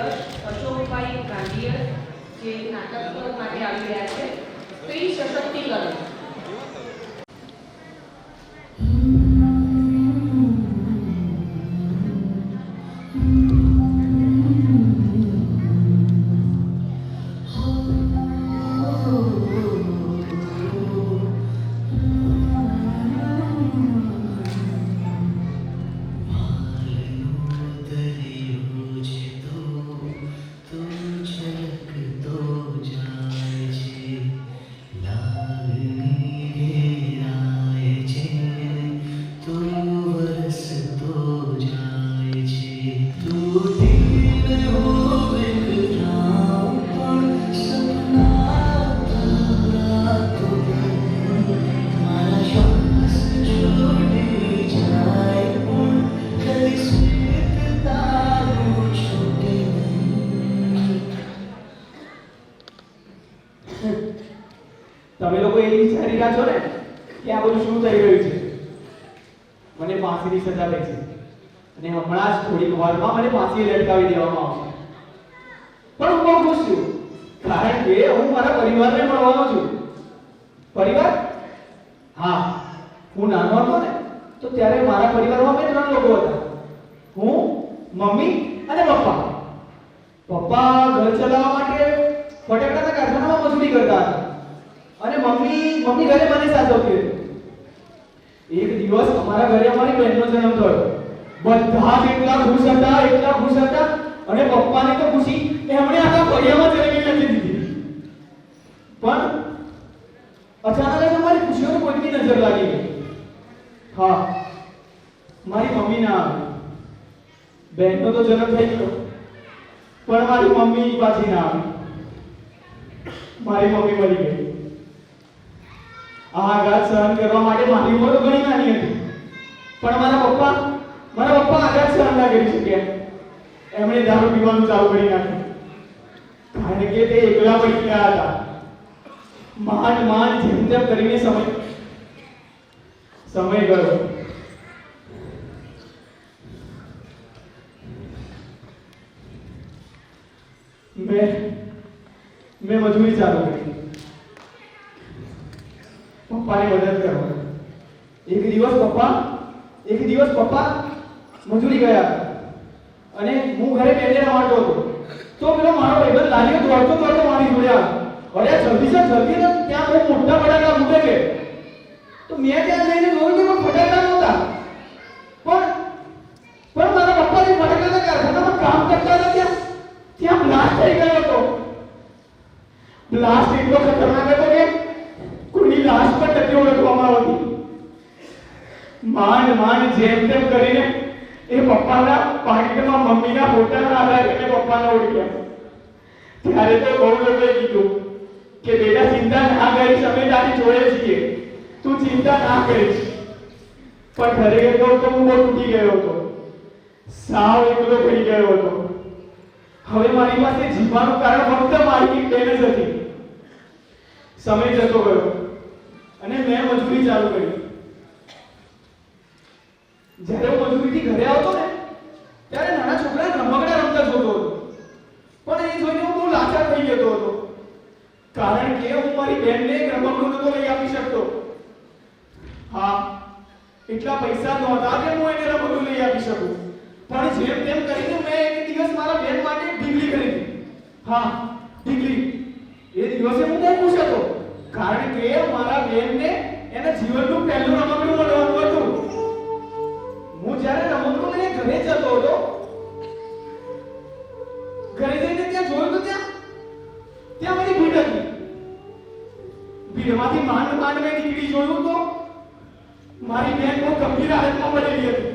યશ અશોકભાઈ ગાંધીયર જે નાટક માટે આવી રહ્યા છે. સ્ત્રી સશક્તિકરણ. તમે લોકો એ વિચારી રહ્યા છો ને કે આ બધું શું થઈ રહ્યું છે. મને ફાંસીની સજા થઈ છે અને હમણાં જ થોડીક વારમાં મને ફાંસીએ લટકાવી દેવામાં આવશે. પણ હું બહુ ખુશ છું કારણ કે હું મારા પરિવારને મળવાનો છું. પરિવાર? હા, હું નાનો હતો ને તો ત્યારે મારા પરિવારમાં અમે 3 લોકો હતા. હું, મમ્મી અને પપ્પા. પપ્પા ઘર ચલાવવા માટે ફટાકડાના કારખાનામાં મજૂરી કરતા હતા અને મમ્મી ઘરે મને સાચવતી હતી. એક દિવસ અમારા ઘરે અમારી બહેનનો જન્મ થયો. બધા જ એટલા ખુશ હતા અને પપ્પાની તો ખુશી એમણે આખા ફળિયામાં જલેબી નાખી દીધી. પણ અચાનક જ અમારી ખુશીઓને કોઈની નજર લાગી ગઈ. હા, મારી મમ્મી ના આવી. બહેનનો તો જન્મ થઈ ગયો પણ મારી મમ્મી પાછી ના આવી. મારી મમ્મી મરી ગઈ. આ આઘાત સહન કરવા માટે મારી ઉંમર તો ઘણી નાની હતી પણ મારા પપ્પા આઘાત સહન ના કરી શક્યા. એમણે દારૂ પીવાનું ચાલુ કરી નાખ્યું કારણ કે તે એકલા પડી ગયા હતા. માંડ જેમ તેમ કરીને સમય ગયો. મેં મજૂરી ચાલુ કરી પપ્પાની મદદ કરવા. એક દિવસ પપ્પા મજૂરી ગયા અને હું ઘરે બેઠે રમાડતો હતો તો પેલો મારો ભાઈબંધ લાલ્યો દોડતો મારી જોડે આવ્યો. અરે જલ્દી ને ત્યાં બહુ મોટા ફટાકડા ફૂટે છે. તો મેં ત્યાં જઈને જોયું કે ફટાકડા નહોતા પણ મારા પપ્પા જે ફટાકડાના કારખાનામાં કામ કરતા હતા ત્યાં બ્લાસ્ટ થઈ ગયો હતો. બ્લાસ્ટ એટલો ખતરનાક હતો કે કોઈની લાશ પણ નથી ઓળખવામાં આવતી. માંડ જેમ તેમ કરીને એ પપ્પાના પાકીટમાં મમ્મીના ફોટાના આધારે મેં પપ્પાને ઓળખ્યા. ત્યારે તો બહુ લોકોએ કીધું કે બેટા ચિંતા ના કરીશ, અમે તારી જોડે છીએ, તું ચિંતા ના કરીશ. પણ ખરેખર કહું તો હું બહુ તૂટી ગયો હતો. સાવ એકલો થઈ ગયો હતો. હવે મારી પાસે જીવવાનું કારણ ફક્ત મારી બેન જ હતી. સમય જતો ગયો અને મેં મજૂરી ચાલુ કરી. જ્યારે હું મજૂરીથી ઘરે આવતો ને ત્યારે નાના છોકરા રમકડા રમતા જોતો હતો પણ એ જોઈને હું બહુ લાચાર થઈ જતો હતો કારણ કે હું મારી બહેનને રમકડું નહોતો લઈ આપી શકતો. હા, એટલા પૈસા નહોતા કે હું એને રમકડું લઈ આપી શકું. પણ જેમ તેમ કરીને મેં એક દિવસ મારા બહેન માટે ઢીંગલી ખરીદી. હા, ઢીંગલી. એ દિવસે હું બહુ ખુશ હતો કારણ કે મારા બહેનને એના જીવનનું પહેલું રમકડું મળવાનું હતું. હું જ્યારે રમકડું લઈને ઘરે જતો હતો, ઘરે જઈને ત્યાં જોયું તો ત્યાં મારી ભીડ હતી. ભીડમાંથી માંડ મેં નીકળી જોયું તો મારી બહેન બહુ ગંભીર હાલતમાં પડેલી હતી.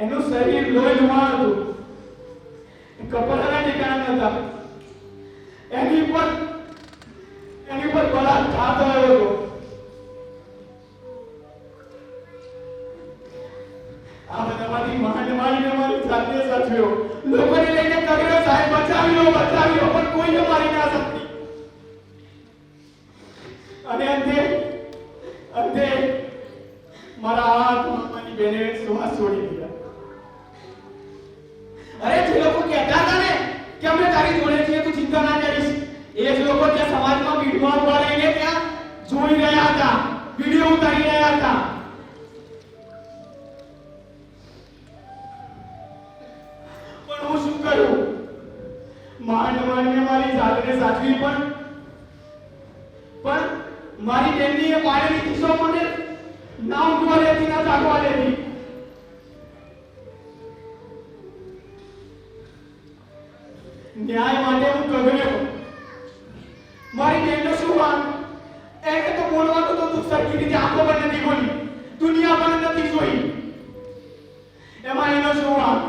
એનું શરીર લોહીલુહાણ હતું. કપડાના ઠેકાણા નહોતા. એની પર બળાત્કાર થયો હતો. આ બધામાંથી માંડ મારી જાતે સાચવ્યો. લોકોને લઈને કર્યો સાહેબ બચાવ્યો પણ કોઈને મારી ના શકતી. અને અંતે મારા હાથ મારી બેને શ્વાસ છોડી દીધા. અરે જે લોકો કહેતા હતા ને કે અમે તારી જોડે છીએ, તું ચિંતા ના કરીશ, એ જ લોકો ત્યાં સમાજમાં ભીડમાં ઉભા રહીને ત્યાં જોઈ રહ્યા હતા, વિડીયો ઉતારી રહ્યા હતા. પણ હું શું કરું? માંડ માંડને મારી જાતને સાચવી પણ મારી બેનની એ પાડેલી કિસ્સો મને ના ઊંઘવા દેતી, ના જાગવા દેતી. ન્યાય માટે હું ગગડ્યો. મારી બેનનો શું વાંક? એને તો બોલવાનું તો તું સરખી રીતે આંખો પર નથી બોલી, દુનિયા પર નથી જોઈ, એમાં એનો શું વાંક?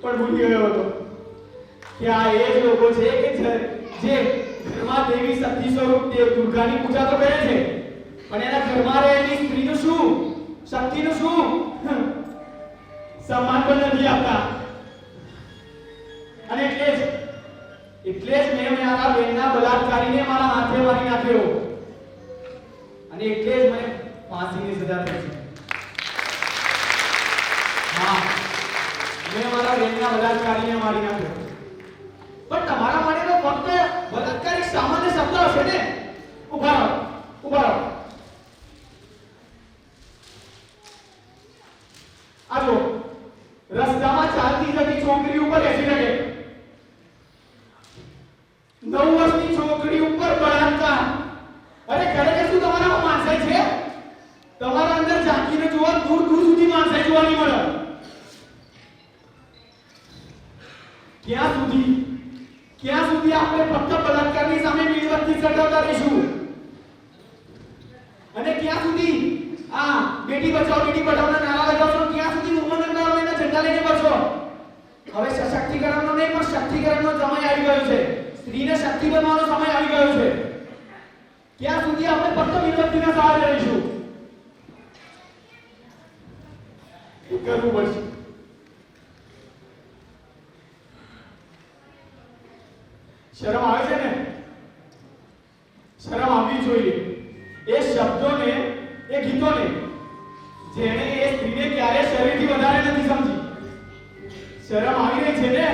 પણ ભૂલી ગયો હતો કે આ એ જ લોકો છે કે જે ઘરમાં દેવી શક્તિ સ્વરૂપ દેવ દુર્ગાની પૂજા તો કરે છે, પણ એના ઘરમાં રહેલી સ્ત્રીનું શું, શક્તિનું શું સન્માન પણ નથી આપતા. અને એટલે જ મેં મારા બેનના બલાત્કારીને મારા હાથે મારી નાખ્યો, અને એટલે જ મને ફાંસીની સજા થઈ છે. હા, મેં મારા બેનના બલાત્કારીને મારી નાખ્યો. પણ તમારા માટે તો ફક્ત બલાત્કાર એક સામાન્ય શબ્દ હશે ને? ઉભા રહો. આ જો રસ્તામાં ચાલતી જતી છોકરી ઉપર બેસી રહે, 9 વર્ષની છોકરી ઉપર બળાત્કાર. અરે ખરેખર શું તમારામાં માણસાઈ છે? તમારા અંદર ઝાંકીને જુઓ, દૂર દૂર સુધી માણસાઈ જોવા નહીં મળે. ક્યાં સુધી આપણે ફક્ત બળાત્કારની સામે મીણબત્તી સળગાવતા રહીશું? અને ક્યાં સુધી આ બેટી બચાવો બેટી પઢાઓના નારા લગાવશો? ક્યાં સુધી વુમન એમ્પાવરમેન્ટના ઝંડા લઈને ફરશો? હવે સશક્તિકરણનો નહીં પણ શક્તિકરણનો સમય આવી ગયો છે. સ્ત્રીને શક્તિ બનવાનો સમય આવી ગયો છે. ક્યાં સુધી આપણે ફક્ત મીણબત્તીના સહારે રહીશું? કરવું પડશે. શરમ આવે છે ને? શરમ આવવી જોઈએ. એ શબ્દોને, એ ગીતોને જેણે એ સ્ત્રીને ક્યારે શરીરથી વધારે નથી સમજી. શરમ આવી રહી છે ને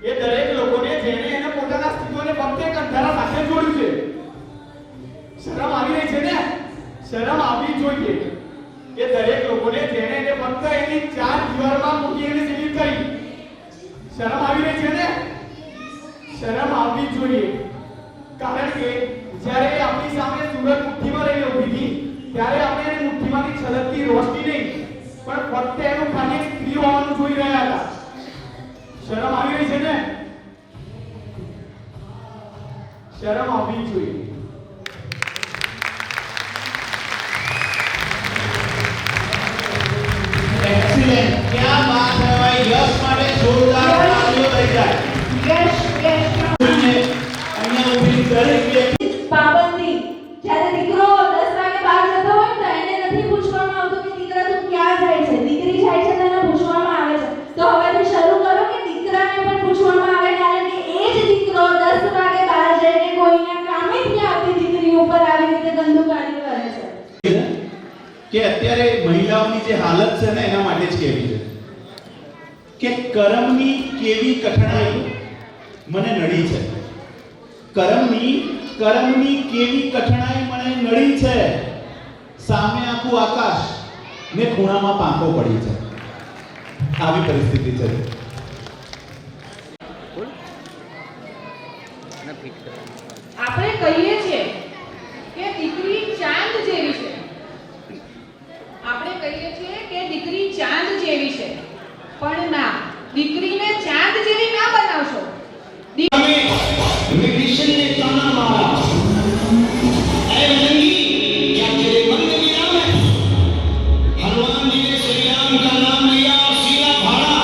એ દરેક લોકોને જેણે એને પોતાના અસ્તિત્વને ફક્ત એક અંધારા સાથે જોડ્યું છે. શરમ આવી રહી છે ને? શરમ આવવી જોઈએ એ દરેક લોકોને જેણે એને ફક્ત એની 4 દિવારમાં મૂકી એને સીમિત કરી. શરમ આવી રહી છે ને? શરમ આવવી જોઈએ. કારણ કે જ્યારે આપણી સામે સુરત મુઠ્ઠીમાં લઈને ઊભી હતી ત્યારે આપણે એની મુઠ્ઠીમાંથી છલકતી રોશની નહીં પણ ફક્ત એનું ખાલી સ્ત્રી હોવાનું જોઈ રહ્યા હતા. શરમ આવી રહી છે ને? શરમ આવવી જોઈએ. एक्सीलेंट, क्या बात है भाई, यश માટે જોરદાર તાળીઓ થઈ જાય. યશ અહીંયા ઊભી દરેક વ્યક્તિ પાબંદી. જ્યારે દીકરો 10 વાગે બહાર જતો હોય તો એને નથી પૂછવામાં આવતું કે દીકરા તું ક્યાં જાય છે, દીકરી જાય છે તેને પૂછવામાં આવે છે. તો હવેથી શરૂ કરો કે દીકરાને પણ પૂછવામાં આવે, કારણ કે એ જ દીકરો 10 વાગે બહાર જઈને કોઈના કામેથી આવતી દીકરી ઉપર આવી રીતે ગંદુ કાર્ય કરે છે. કે અત્યારે મહિલાઓની જે હાલત છે ને એના માટે જ કહેવી છે કે કરમની કેવી કઠણાઈ મને નડી છે. કરમની કેવી કઠણાઈ મને નડી છે. સામે આખું આકાશ ને ખૂણામાં પાંખો પડી છે. આવી પરિસ્થિતિ છે. આપણે કહીએ છીએ કે દીકરી ચાંદ જેવી છે. આપણે કહીએ છીએ કે દીકરી ચાંદ જેવી છે, પણ ના, દીકરીને ચાંદ જેવી ના બનાવશો. विभीषण ने ताना मारा, ऐ बजरंगी, क्या तेरे मन में विराम है? हनुमान जी ने श्री राम का नाम लिया और सीधा भाड़ा,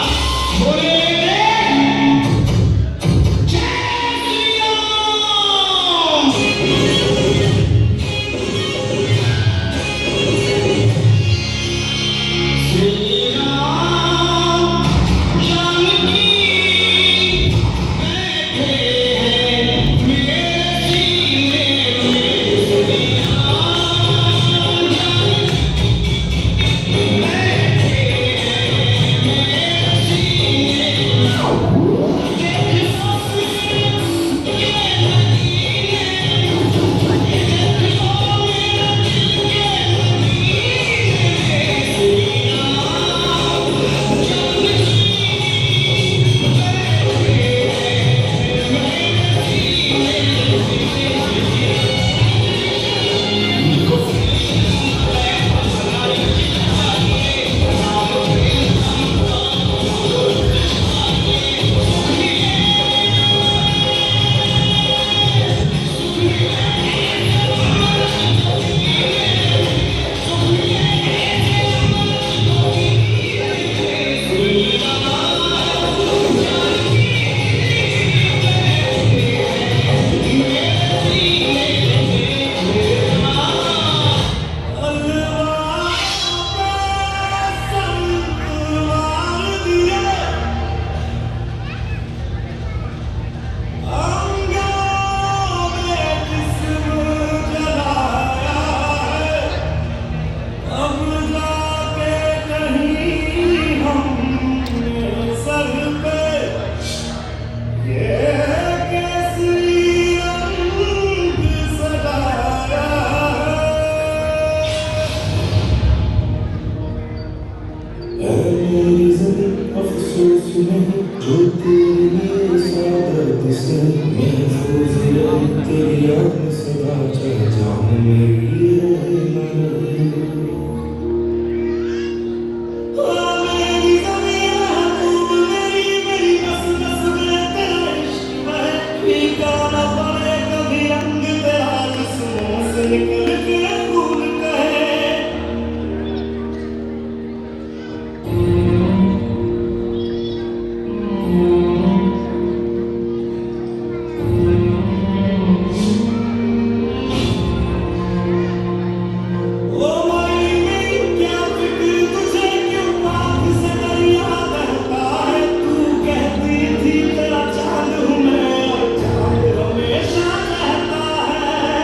बोले जय श्री राम। श्री राम जानकी बैठे सुने जो तेरे लिए सादत से महफूज है तेरी याद में सदा चाहे जान मेरी रहे न रहे मेरी ज़मीं तू मेरी बस बस में तेरा इश्क है फीका न पड़े कभी रंग तेरा जिस्मों से निकल के फूल कहे ओ माई मेरी क्या फिक्र तुझे क्यों आँख से दरिया बहता है तू कहती थी तेरा चांद हूँ मैं और चांद हमेशा रहता है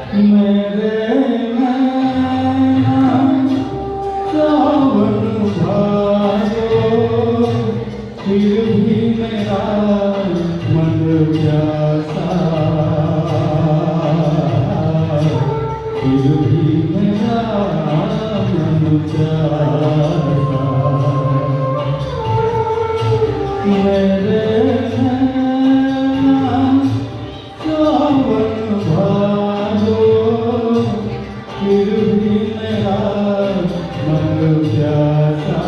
मेरे नैना सावन भादो फिर भी मेरा मन प्यासा फिर भी मेरा मन प्यासा मेरे नैना सावन भादो फिर भी मेरा मन प्यासा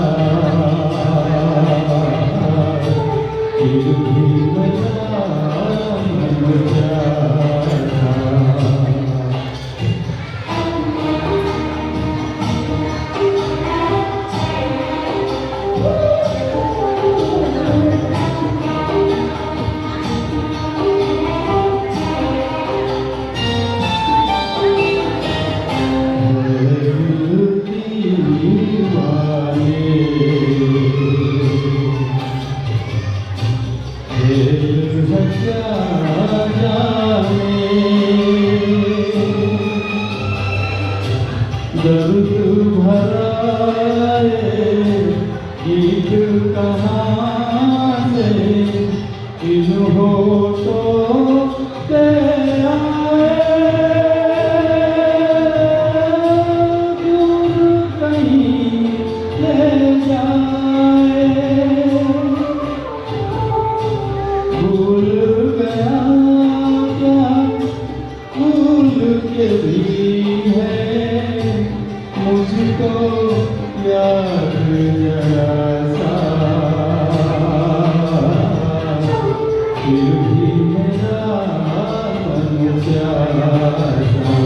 फिर भी मेरा मन प्यासा दर्द भराए गीत कहाँ से इन होठों के आए दूर कहीं ले जाए भूल गया क्या भूल के भी है मुझको याद जरा सा फिर भी मेरा मन प्यासा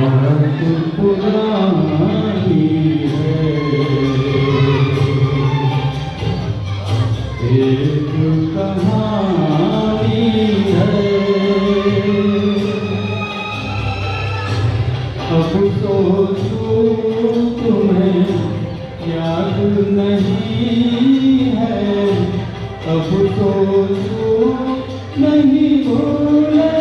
बात पुरानी है एक कहानी है अब सोचूं तुम्हें याद नहीं है अब सोचूं नहीं भूले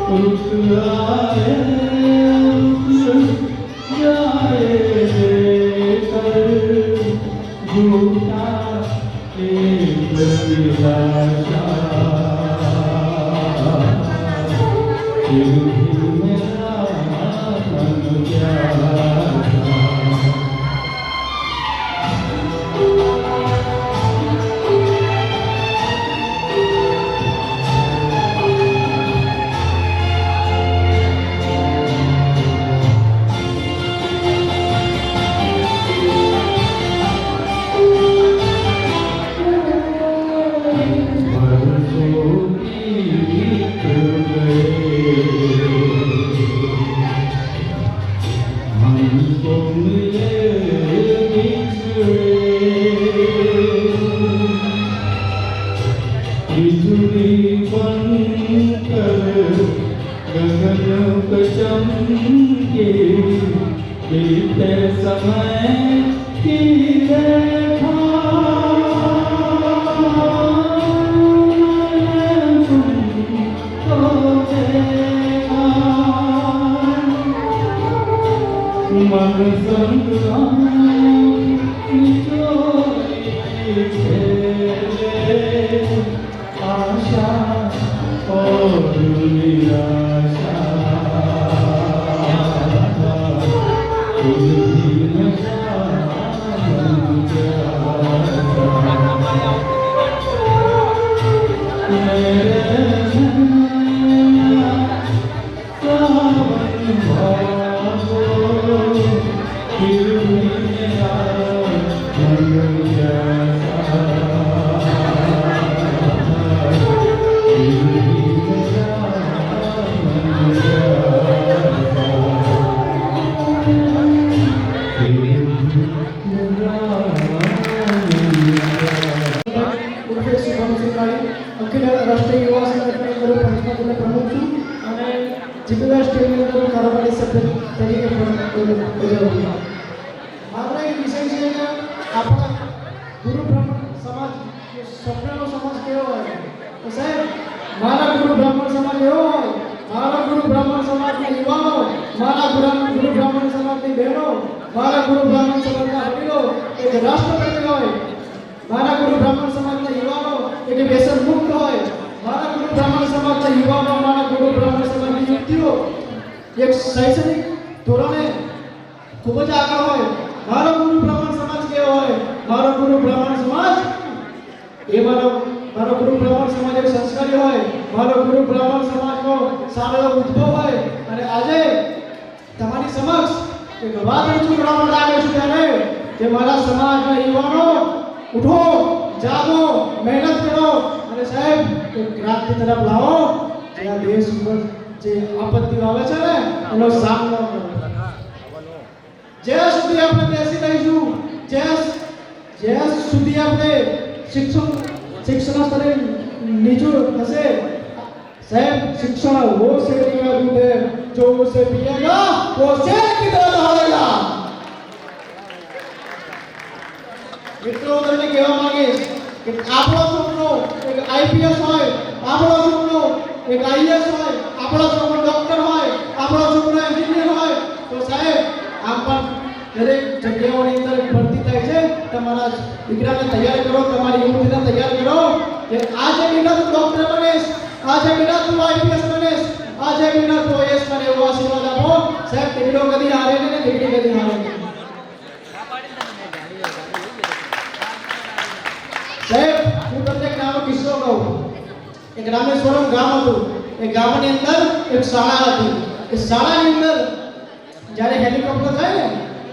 रुक आए रुक जाए कर झूठा एक निराशा फिर भी मेरा मन प्यासा बिजुली बनकर गगन पे चमके बीते समय की रेखा मन संग आशा और निराशा અખિલ રાષ્ટ્રીય યુવા સંગઠન કરું પંચમહાલ પ્રમુખ છું અને જિલ્લા સ્ટેટની અંદર કારોબારી સભ્ય તરીકે પણ બજાવું છું. મારો એક વિષય છે કે આપણા ગુરુ બ્રાહ્મણ સમાજ સ્વપ્નનો સમાજ કેવો હોય તો સાહેબ મારા ગુરુ બ્રાહ્મણ સમાજ એવો હોય, મારા ગુરુ બ્રાહ્મણ સમાજના યુવાનો, મારા ગુરુ બ્રાહ્મણ સમાજની બહેનો, મારા ગુરુ બ્રાહ્મણ સમાજના વડીલો એક રાષ્ટ્રપતિ હોય, મારા ગુરુ બ્રાહ્મણ સમાજના યુવાનો એક વ્યસન મુક્ત હોય, મારા ગુરુ બ્રાહ્મણ સમાજના યુવાનો, મારા ગુરુ બ્રાહ્મણ સમાજની યુવતીઓ એક શૈક્ષણિક ધોરણે ખૂબ જ આગળ હોય. મારો ગુરુ બ્રાહ્મણ સમાજ કેવો હોય? મારો ગુરુ બ્રાહ્મણ સમાજ એ મારો ગુરુ બ્રાહ્મણ સમાજ એક સંસ્કારી હોય, મારો ગુરુ બ્રાહ્મણ સમાજનો સારો એવો ઉદ્ભવ હોય. અને આજે તમારી સમક્ષ એક વાત રજૂ કરવા માટે આવ્યો છું ત્યારે કે મારા સમાજના યુવાનો ઉઠો, જાગો, મહેનત કરો અને સાહેબ એક ક્રાંતિ તરફ લાવો. જે આ દેશ ઉપર જે આપત્તિઓ આવે છે ને એનો સામનો કરો. જ્યાં સુધી આપણે બેસી રહીશું, જ્યાં સુધી આપણે શિક્ષણ સ્તરે નીચું હશે સાહેબ, શિક્ષણ वो शेरी का दूध है जो उसे पिएगा वो शेर की तरह दौड़ेगा. મિત્રો તમને કહેવા માંગીશ કે આપણો છોકરો એક આઈપીએસ હોય, આપણો છોકરો એક આઈએસ હોય, આપણો છોકરો ડોક્ટર હોય, આપણો છોકરો એન્જિનિયર હોય તો સાહેબ આમ પણ દરેક જગ્યાઓની અંદર ભરતી થાય છે. તમારા દીકરાને તૈયાર કરો, તમારી યુવતીને તૈયાર કરો કે આજે બેટા તું ડોક્ટર બનીશ, આજે બેટા તું આઈપીએસ બનીશ, આજે બેટા તું આઈએસ બને એવો આશીર્વાદ આપો. સાહેબ દીકરો કદી હારે નહીં ને દીકરી કદી હારે નહીં. સાહેબ હું તમને એક નાનો કિસ્સો કહું. એક રામેશ્વરમ ગામ હતું. એ ગામની અંદર એક શાળા હતી. એ શાળાની અંદર જ્યારે હેલિકોપ્ટર થાય ને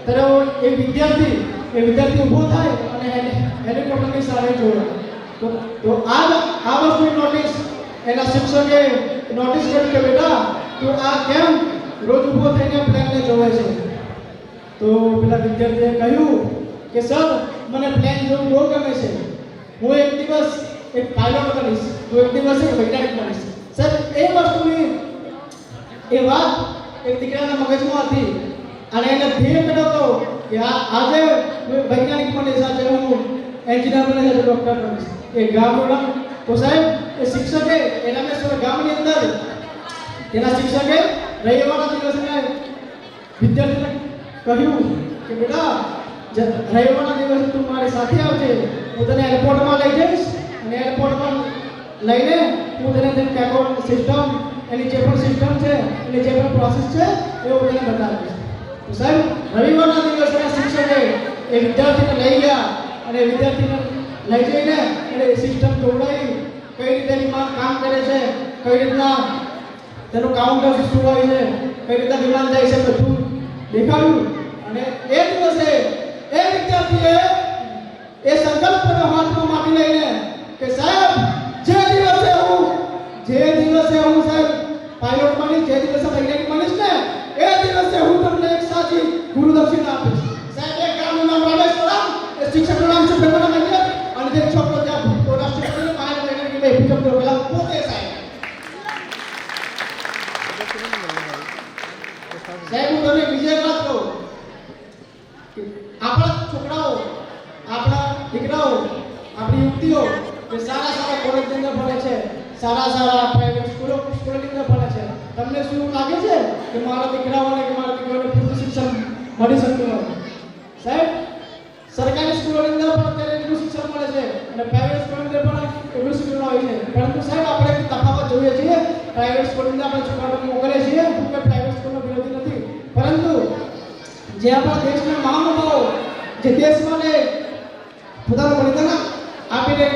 ત્યારે એ વિદ્યાર્થી ઊભો થાય અને હેલિકોપ્ટરની સામે જોવે તો આ વસ્તુની નોટિસ એના શિક્ષકે નોટિસ કરી કે બેટા તું આ કેમ રોજ ઊભો થઈને પ્લેનને જોવે છે? તો પેલા વિદ્યાર્થીએ કહ્યું કે સર મને પ્લેન જોવું બહુ ગમે છે, હું એક દિવસ એક પાયલોટ બનીશ, હું એક દિવસ એક વૈજ્ઞાનિક બનીશ. સર એ વસ્તુની એ વાત એક દીકરાના મગજમાં હતી અને એને ધ્યેય મેળવતો કે આજે હું વૈજ્ઞાનિક બનીશ, આજે હું એન્જિનિયર બનીશ, આજે ડોક્ટર બનીશ. એ ગામનો તો સાહેબ એ શિક્ષકે એ રામેશ્વર ગામની અંદર તેના શિક્ષકે રવિવારના દિવસે વિદ્યાર્થીને કહ્યું કે બેટા રવિવારના દિવસે તું મારી સાથે આવજે, હું તને એરપોર્ટમાં લઈ જઈશ અને એરપોર્ટમાં લઈને હું તને ટેકોન સિસ્ટમ એની જે પણ સિસ્ટમ છે એની જે પણ પ્રોસેસ છે એ હું તને બતાવીશ. તો સાહેબ રવિવારના દિવસે શિક્ષકે એ વિદ્યાર્થીને લઈ ગયા અને વિદ્યાર્થીને લઈ જઈને એને સિસ્ટમ જોડાઈ, કઈ રીતે એની કામ કરે છે, કઈ રીતના તેનું કાઉન્ટર શું હોય છે, કઈ રીતના વિમાન જાય છે, બધું દેખાડ્યું. અને એ દિવસે એ વિદ્યાર્થીએ એ સંકલ્પને હાથમાં માંગી લઈને કે સાહેબ જે દિવસે હું સાહેબ પાયલોટ બનીશ, જે દિવસે વૈજ્ઞાનિક બનીશ ને એ દિવસે હું તમને એક સાચી ગુરુદક્ષિણા આપીશ. સાહેબ એક ગામનું નામ રામેશ્વરમ, એ શિક્ષકનું નામ છે ભગવાન મૈયા અને તે છોકરો ત્યાં રાષ્ટ્રપતિને બહાર લઈને શબ્દો પેલા પોતે સાહેબ હું તમને બીજી એક વાત કહું કે આપણા છોકરાઓ આપણા દીકરાઓ આપણી યુવતીઓ જે સારા કોલેજની અંદર ભણે છે સારા પ્રાઇવેટ સ્કૂલોની અંદર ભણે છે તમને શું લાગે છે કે મારા દીકરાઓને કે મારા દીકરીઓને પૂરું શિક્ષણ મળી શકતું નથી સાહેબ સરકારી સ્કૂલોની અંદર પણ અત્યારે એટલું શિક્ષણ મળે છે અને પ્રાઇવેટ સ્કૂલોની અંદર પણ એટલું શિક્ષણ હોય છે પરંતુ સાહેબ આપણે એક તફાવત જોઈએ છીએ પ્રાઇવેટ સ્કૂલની અંદર આપણે છોકરાઓને મોકલીએ છીએ હું કે પ્રાઇવેટ સ્કૂલનો વિરોધી નથી પરંતુ જે આપણા દેશના મહાનુભાવો જે દેશ માટે પોતાનું બલિદાન આપીને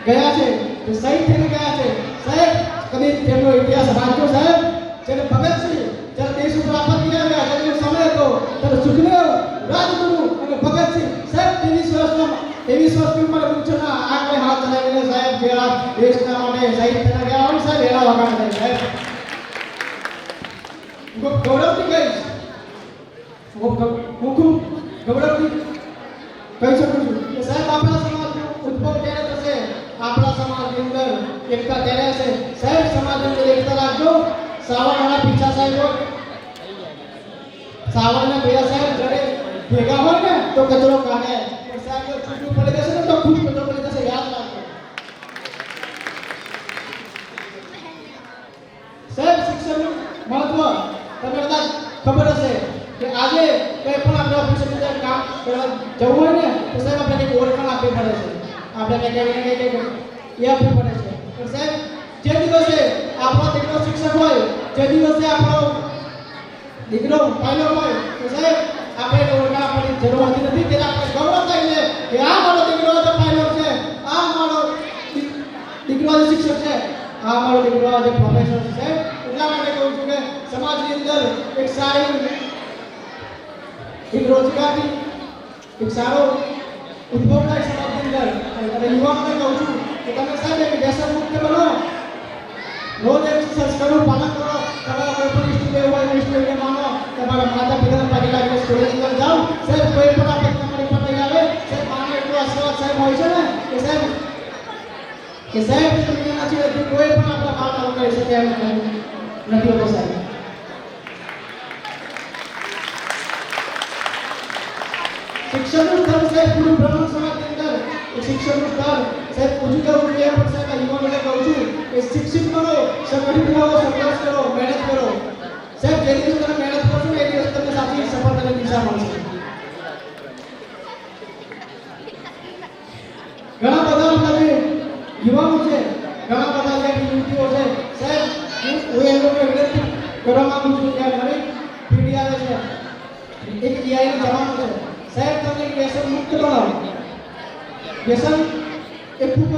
ગયા છે જે શહીદ થઈને ગયા છે સાહેબ કદી તેમનો ઇતિહાસ વાંચો સાહેબ જ્યારે ભગતસિંહ જ્યારે દેશ ઉપર આપત્તિ આવ્યા ત્યારે સમય હતો ત્યારે સુખદેવ રાજગુરુ અને ભગતસિંહ સાહેબ 23 વર્ષની ઉંમરે પૂછના આગળ હાથ ધરાવીને સાહેબ જે આ દેશના માટે શહીદ થઈને ગયા હોય સાહેબ એના વખાણ થાય સાહેબ ગૌરવથી કહીશ હું ખૂબ ગૌરવથી કહી શકું છું કે સાહેબ આપણા સમાજનો ઉદ્ભવ ત્યારે થશે આપણા સમાજની અંદર એકતા ત્યારે હશે સાહેબ સમાજની અંદર એકતા રાખજો સાવરણા પીછા સાહેબ સાવરના ભૈયા સાહેબ જ્યારે ભેગા હોય ને તો કચરો કાઢે પણ સાહેબ જો છૂટું પડી જશે ને તો ખુદ કચરો પડી જશે યાદ રાખજો સાહેબ શિક્ષણનું મહત્વ તમને કદાચ ખબર હશે કે આજે કંઈ પણ આપણે ઓફિસની અંદર કામ કરવા જવું હોય ને તો સાહેબ આપણે કંઈક ઓળખાણ આપવી પડે છે આપણે કંઈક એ આપવી પડે છે પણ સાહેબ જે દિવસે આપણો દીકરો શિક્ષક હોય જે દિવસે આપણો દીકરો પાયલોટ હોય તો સાહેબ આપણે ઓળખાણ આપવાની જરૂર હોતી નથી ત્યારે આપણે ગૌરવ થાય છે કે આ મારો દીકરો આજે પાયલોટ છે આ મારો દીકરો આજે શિક્ષક છે આ મારો દીકરો આજે પ્રોફેસર છે સાહેબ એટલા માટે કહું છું કે સમાજની અંદર એક સારી એક રોજગારની એક સારો ઉદ્ભવ થાય સમાજની અંદર અને યુવાનોને કહું છું કે તમે સાહેબ એક વ્યસન મુક્ત બનો રોજ સંસ્કારોનું પાલન કરો તમારા કોઈ પણ ઇષ્ટદેવ હોય ઇષ્ટદેવને માનો તમારા માતા પિતાના પગે લાગીને સ્કૂલની અંદર જાઓ સાહેબ કોઈ પણ આપત્તિ તમારી પર નહીં આવે સાહેબ માનો એટલો આશીર્વાદ સાહેબ હોય છે ને કે સાહેબ તમે નથી રહેતી કોઈ પણ આપણા માતા કરી શકે એમ નથી હોતો સાહેબ શિક્ષણનું સ્તર સાહેબ પૂરું બ્રહ્મ સમાજની અંદર શિક્ષણનું સ્તર સાહેબ પૂછું જવું જોઈએ પણ સાહેબ આ યુવાનોને કહું છું કે શિક્ષિત બનો સંગઠિત રહો સંઘર્ષ કરો મહેનત કરો સાહેબ જે દિવસે તમે મહેનત કરશો ને એ દિવસે તમને સાચી સફળતાની દિશા મળશે ઘણા બધા આપણા જે યુવાનો છે ઘણા બધા જે યુવતીઓ છે સાહેબ હું એ લોકોને વિનંતી કરવા માંગુ છું કે નવી પેઢી આવે છે એક એઆઈનો જમાનો છે સાહેબ તમને વ્યસન મુક્ત બનાવો વ્યસન એ ખૂબ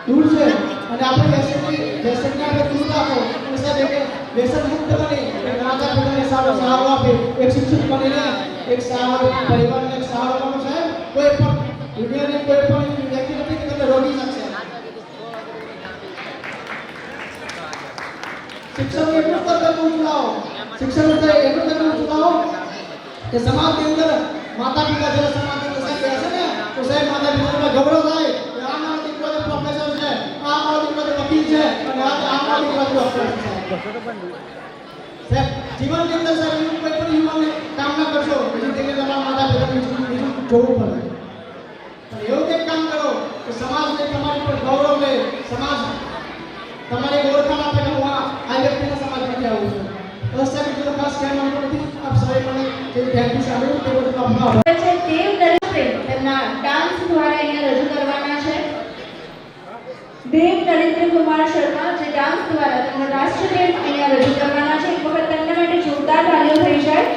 દૂર છે અને આપણે વ્યસનને આપણે દૂર રાખો અને સાહેબ એક વ્યસન મુક્ત બની એક માતા પિતાને સારો સહારો આપે એક શિક્ષક બનીને એક સારો પરિવારને એક સહારો આપો સાહેબ કોઈ પણ દુનિયાની કોઈ પણ વ્યક્તિ નથી કે તમને રોકી શકશે શિક્ષણ એટલું સ્તર ઊંચું લાવો શિક્ષણ એટલું સ્તર ઊંચું લાવો કે સમાજની અંદર માતા પિતા જ્યારે સમાજની અંદર સાહેબ બેસે ને તો સાહેબ માતા પિતાને ગૌરવ થાય કે આ મારો દીકરો પ્રોફેસર છે આ મારો દીકરો વકીલ છે અને આ મારો દીકરો ડોક્ટર છે સાહેબ જીવનની અંદર સાહેબ એવું કોઈ પણ યુવાને કામ ના કરશો પછી તેને તમારા માતા પિતાને બીજું જોવું પડે પણ એવું કંઈક કામ કરો કે સમાજને તમારી પર ગૌરવ લે સમાજ તમારી ઓળખાણ આપે કે હું આ વ્યક્તિના સમાજમાંથી આવું છું તો સાહેબ એટલું ખાસ કહેવા માંગતો નથી આપ સૌએ મને જે ધ્યાનથી સાંભળ્યું તે બધું આપનો આભાર છે દેવ નરેન્દ્ર તેમના ડાન્સ દ્વારા અહીંયા રજૂ કરવાના છે દેવ નરેન્દ્ર કુમાર શર્મા જે ડાન્સ દ્વારા તેમનો રાષ્ટ્રગીત અહીંયા રજૂ કરવાના છે એક વખત તેમના માટે જોરદાર તાળીઓ થઈ જાય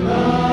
Thank you.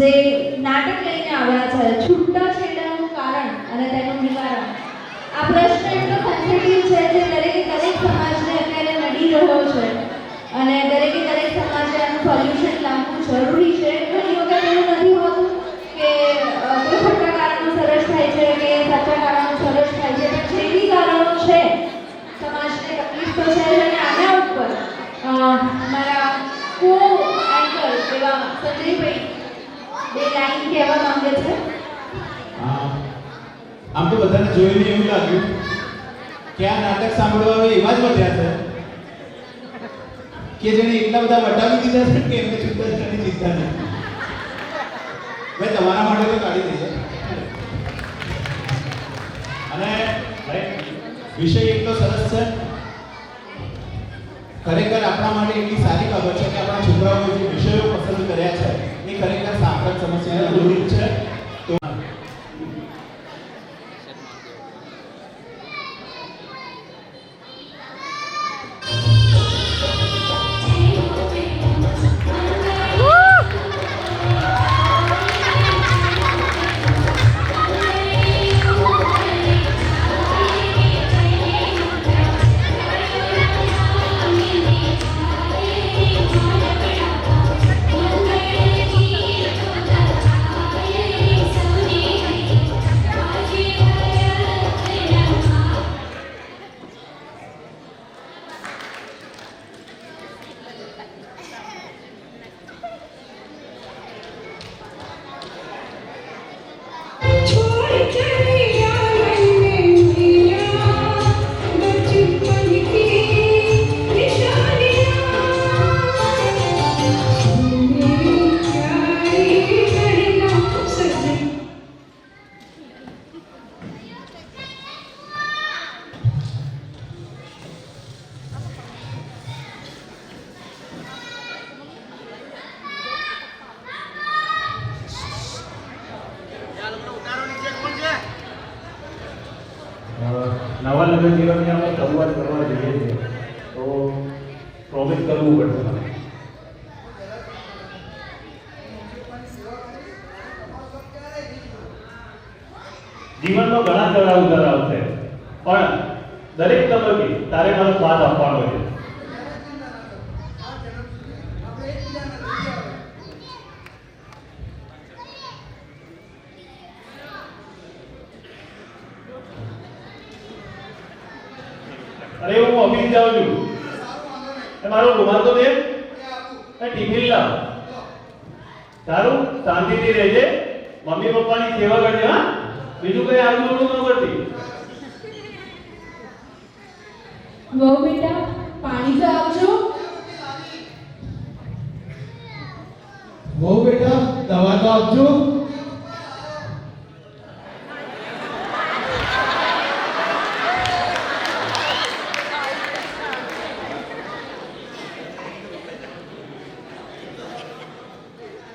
જે નાટક લઈને આવ્યા છે છૂટાછેડાનું કારણ અને તેનું નિવારણ. આ પ્રશ્ન એટલો સેન્સિટિવ છે જે દરેકે દરેક સમાજને અત્યારે નડી રહ્યો છે અને દરેકે દરેક સમાજે આનું સોલ્યુશન લાવવું જરૂરી છે. ઘણી વખત એવું નથી હોતું કે કોઈ ખોટા કારણોસર જ થાય છે કે સાચા કારણોસર જ થાય છે, પણ જે બી કારણો છે સમાજને તકલીફ તો છે જ. અને આના ઉપર મારા કો એન્કર એવા સંજયભાઈ બે લાઈન કહેવા માંગે છે. આમ તો બધાને જોઈને એવું લાગ્યું કે આ નાટક સાંભળવા આવે એવા જ વધ્યા છે કે જેને એટલા બધા વટાવી દીધા છે કે એમને છૂટાછેડાની ચિંતા નથી. ભાઈ તમારા માટે તો કાઢી દઈએ. અને વિષય એટલો સરસ છે, ખરેખર આપણા માટે એટલી સારી બાબત છે કે આપણા છોકરાઓએ જે વિષયો પસંદ કર્યા છે એ ખરેખર સાંપ્રત સમસ્યાને અનુરૂપ છે. તો નવા લગ્ન જીવનની આપણે શરૂઆત કરવા જઈએ છીએ તો પ્રોમિસ કરવું પડશે મને. જીવનમાં ઘણા ચઢાવ ઉતાર આવશે, પણ દરેક તબક્કે તારે મારો સાથ આપવાનો છે. અરે હું ઓફિસ જાઉં છું, મારો રૂમાલ તો દે, ટિફિન લાવ. સારું, શાંતિથી રહેજે, મમ્મી પપ્પાની સેવા કરજે. હા, બીજું કઈ આગળ ન કરતી. વહુ બેટા પાણી તો આપજો. બહુ બેટા દવા તો આપજો.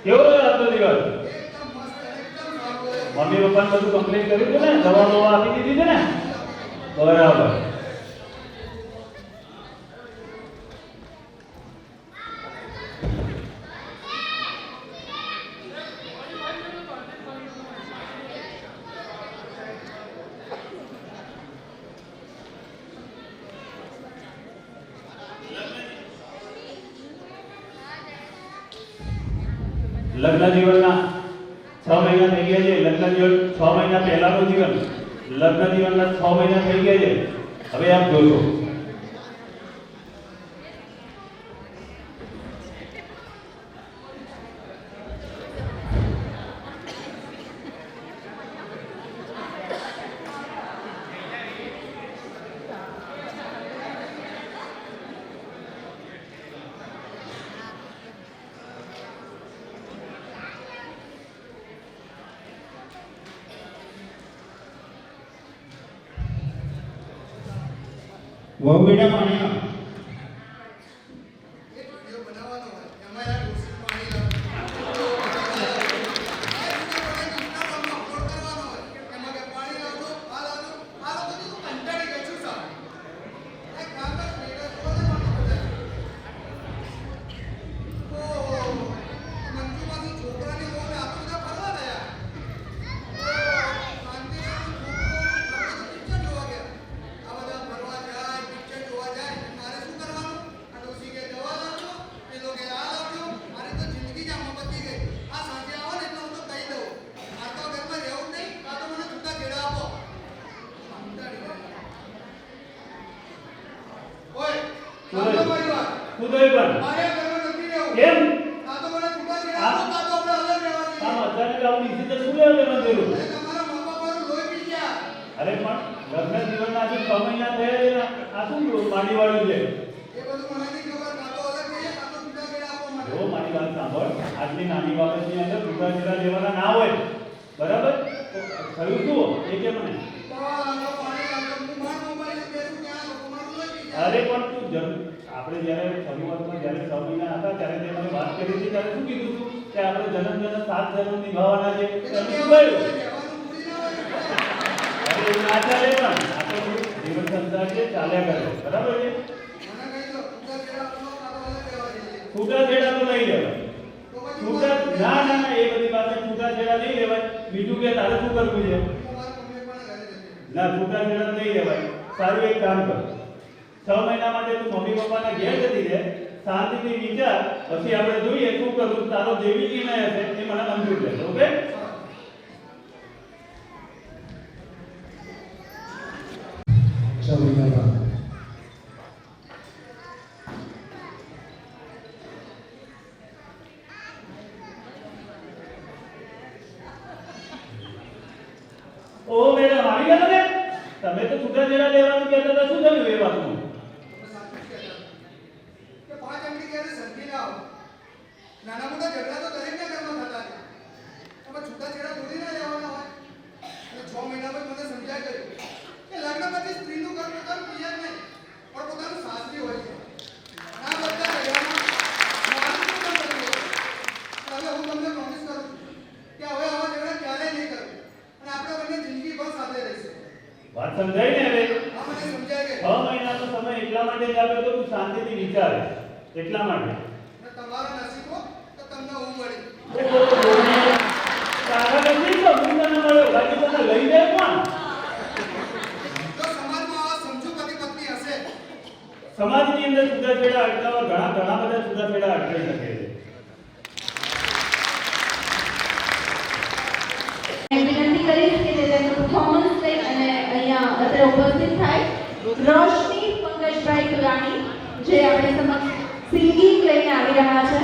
કેવો રહ્યો આજનો દિવસ? મમ્મી પપ્પાને બધું કમ્પ્લીટ કર્યું છે ને? દવા દવા આપી દીધી છે ને? બરાબર. લગ્ન જીવનના 6 મહિના થઈ ગયા છે. લગ્ન જીવન 6 મહિના પહેલાનું જીવન, લગ્ન જીવનના 6 મહિના થઈ ગયા છે. હવે આપ જોશો વહુ બેટા પાણી આપ. છોકરાની શું થયું? મારી વાત. શું થયું પણ? મારે ઘરમાં નથી રહેવું. કેમ? કાં તો મને છૂટાછેડા આપો, કાં તો આપણે અલગ રહેવા દઈએ. આમ અચાનક આવું decision શું લેવા દેવાનું થયું? અરે તમારા મા બાપાનું લોહી પી ગયા. અરે પણ લગ્ન જીવનના હજુ 6 મહિના થયા છે ને, આ શું માંડી વાળું છે? એ બધું મને નહીં ખબર. કાં તો અલગ રહીએ, કાં તો છૂટાછેડા આપો મને. જો મારી વાત સાંભળ, આટલી નાની બાબતની અંદર છૂટાછેડા લેવાના ના હોય, બરાબર? તો થયું શું એ કે મને. દવા લાવો, પાણી લાવો. હું માર મોબાઈલ બેસું ત્યાં લોકો મારું લોહી પી ગયા. અરે પણ તું આપણે જ્યારે શરૂઆતમાં જ્યારે 6 મહિના હતા ત્યારે તે મને વાત કરી હતી ત્યારે શું કીધું હતું કે આપણે જન્મ 7 જન્મ નિભાવવાના છે. એ તો તમે શું કહેવાનું કહ્યું? હોય, કહેવાનું ભૂલી ના હોય. અરે એવું ના ચાલે પણ આ તો જીવન સંસાર છે, ચાલ્યા કરે, બરાબર છે? મને કહી દો, છૂટાછેડા આપો, કાં તો અલગ રહેવા દઈએ. છૂટાછેડા તો નહીં લેવાય. તો પછી છૂટા ના ના ના એ બધી પાસે છૂટાછેડા નહીં લેવાય. બીજું કે તારે શું કરવું છે? હું મારા મમ્મી પણ ઘરે જતી. ના, છૂટાછેડા નહીં લેવાય. સારું એક કામ કર, 6 મહિના માટે તું મમ્મી પપ્પાના ઘેર જતી રહે, શાંતિથી વિચાર, પછી આપણે જોઈએ શું કરવું. તારો જેવી નિર્ણય હશે એ મને મંજૂર છે. ઓકે? ઓ મેડમ આવી ગયા તમે? તમે તો છૂટાછેડા લેવાનું કહેતા હતા, શું થયું એ વાતનું? તમે સાચું જ કહેતા હતા કે 5 અંગડી ક્યારે સમજી ના આવો. નાના મોટા ઝઘડા તો દરેકના ઘરમાં થતા છે. તમે છૂટાછેડા થોડી ના લેવાના હોય. અને 6 મહિના પછી મને સમજાય ગયું કે લગ્ન પછી સ્ત્રીનું ઘર પોતાનું પિયર નહીં, પણ પોતાનું સાસરી હોય છે. ના બધા રહેવામાં મારું શું કામ કરવું હોય? પણ હવે હું તમને પ્રોમિસ કરું છું કે હવે આવા ઝઘડા ક્યારેય નહીં કરું. અને આપણે બંને જિંદગીભર સાથે રહીશું. વાત સમજાય ને હવે? આ મને સમજાય ગઈ. 6 મહિનાનો સમય એટલા માટે જ આપ્યો તો તું શાંતિથી વિચારે, એટલા માટે. અને તમારા નસીબો તો તમને હું મળી. તારા નથી તો હું તને મળ્યો, બાકી તને લઈ જાય કોણ? જો સમાજમાં આવા સમજુ પતિ પત્ની હશે સમાજની અંદર છૂટાછેડા અટકાવવા ઘણા બધા છૂટાછેડા અટકાઈ શકે છે. વિનંતી કરીશ કે તે તેમનું પરફોર્મન્સ લઈ અને અહીંયા અત્યારે ઉપસ્થિત થાય. રોશની પંકજભાઈ તુરાણી જે આપણે સમક્ષ સિંગિંગ લઈને આવી રહ્યા છે.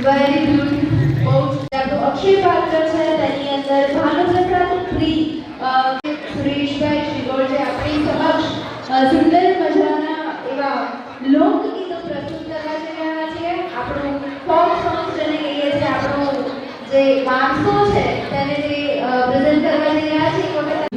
Very beautiful. આપણું અક્ષય પાત્ર છે તેની અંદર ભાનુપ્રસાદ પ્રી સુરેશભાઈ શ્રીગોળ જે આપણી સમક્ષ સુંદર મજાના એવા લોકગીતો પ્રસ્તુત કરવા જઈ રહ્યા છે. આપણું ફોક સોંગ જેને કહીએ છીએ, આપણું જે વારસો છે તેને જે પ્રેઝન્ટ કરવા જઈ રહ્યા છે. એક વખત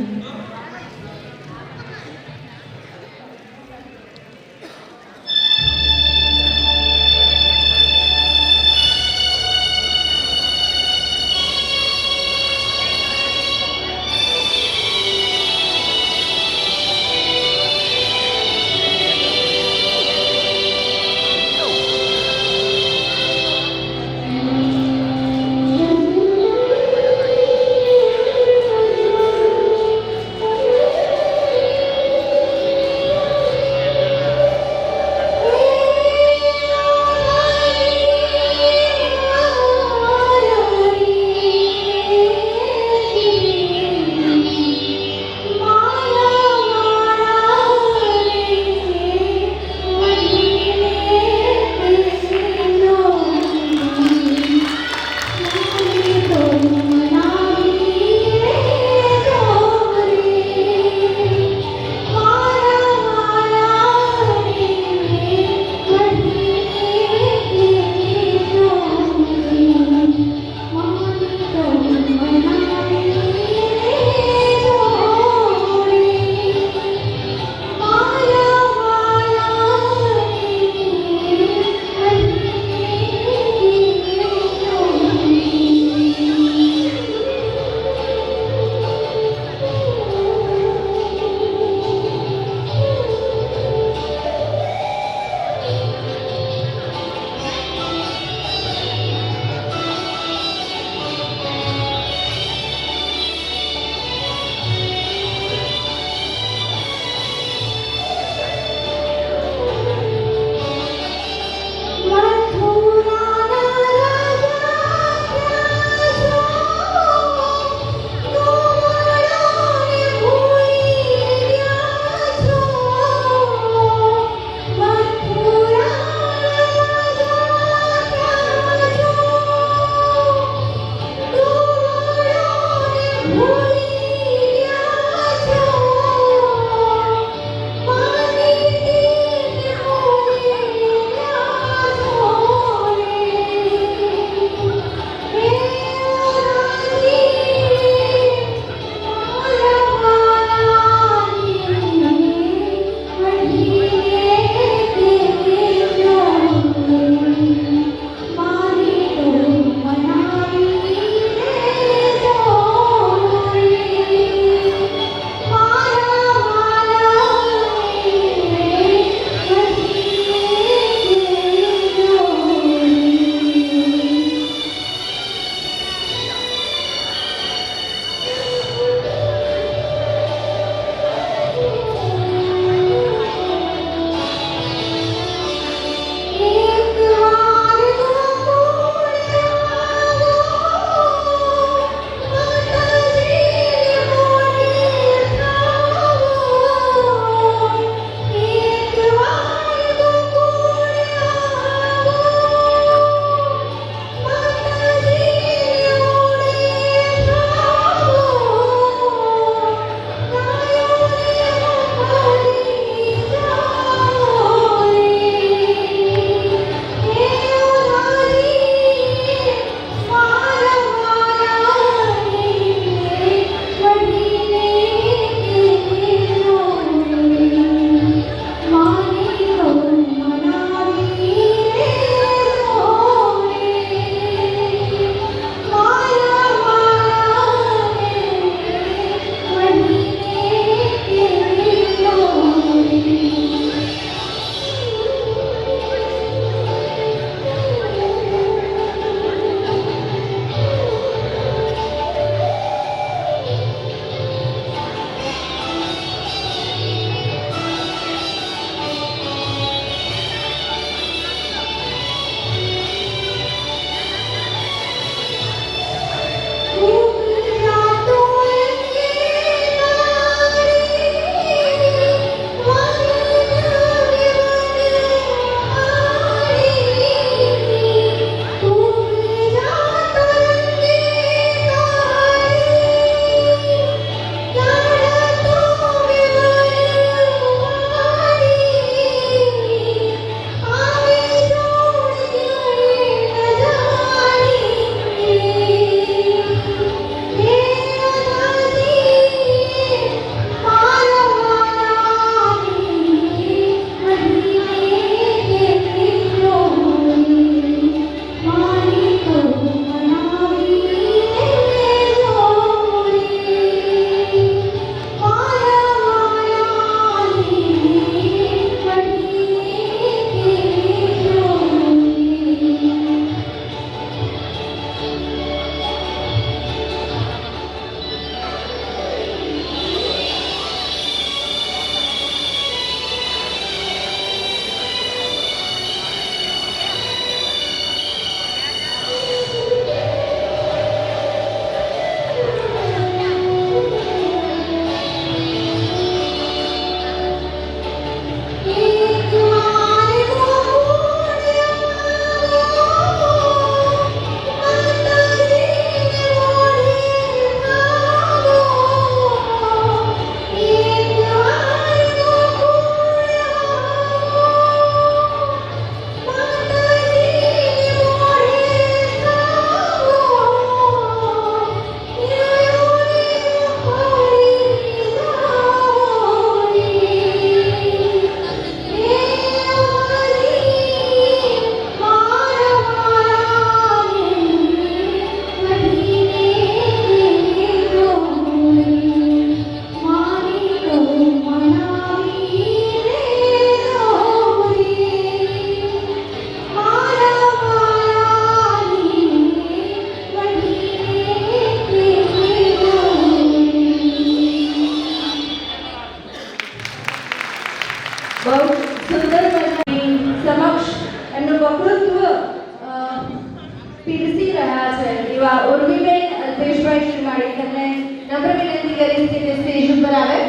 એવા ઉર્મિબેન અલ્પેશભાઈ શ્રીમાળી તમને નમ્ર વિનંતી કરીશ કે તે સ્ટેજ ઉપર આવે.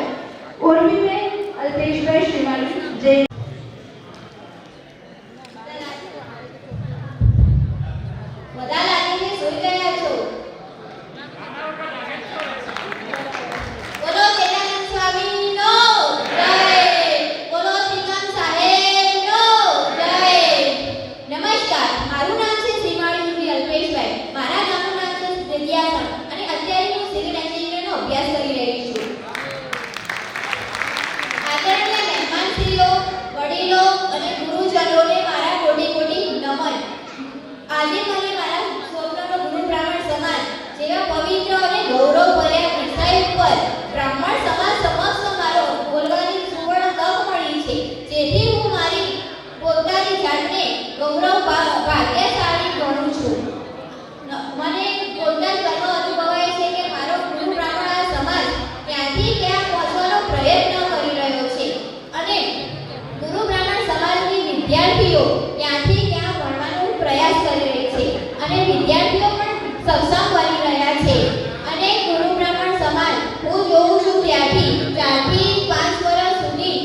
ઉર્મિબેન અલ્પેશભાઈ શ્રીમાળી જે બધા લાગે છે સૂઈ ગયા છો. બોલો કેદાનંદ સ્વામીનો જય. બોલો ત્રિકમ સાહેબનો જય. નમસ્કાર, મારું નામ છે શ્રીમાળી ઉર્મિ અલ્પેશભાઈ. મારા ગામનું નામ છે દેડિયાસણ અને અત્યારે હું સિવિલ એન્જિનિયરનો અભ્યાસ કરી રહી છું. આદરણીય મહેમાનશ્રીઓ, વડીલો અને ગુરુજનોને મારા કોટી કોટી નમન. આજે મને મારા સ્વપ્નનો ગુરુ બ્રાહ્મણ સમાજ જેવા પવિત્ર અને ગૌરવભર્યા વિષય ઉપર બ્રાહ્મણ સમાજ સમક્ષ મારો બોલવાની સુવર્ણ તક મળી છે, જેથી હું મારી પોતાની જાતને ભાગ્યશાળી ગણું છું. મને પોતાને ગર્વ અનુભવાય છે કે મારો ગુરુ બ્રાહ્મણ સમાજ ક્યાંથી ક્યાં પહોંચવાનો પ્રયત્ન કરી રહ્યો છે અને ગુરુ બ્રાહ્મણ સમાજની વિદ્યાર્થીઓ ક્યાંથી ક્યાં ભણવાનો પ્રયાસ કરી રહી છે અને વિદ્યાર્થીઓ પણ સક્ષમ બની રહ્યા છે. અને ગુરુ બ્રાહ્મણ સમાજ હું જોઉં છું ત્યાંથી 4 થી 5 વર્ષ સુધી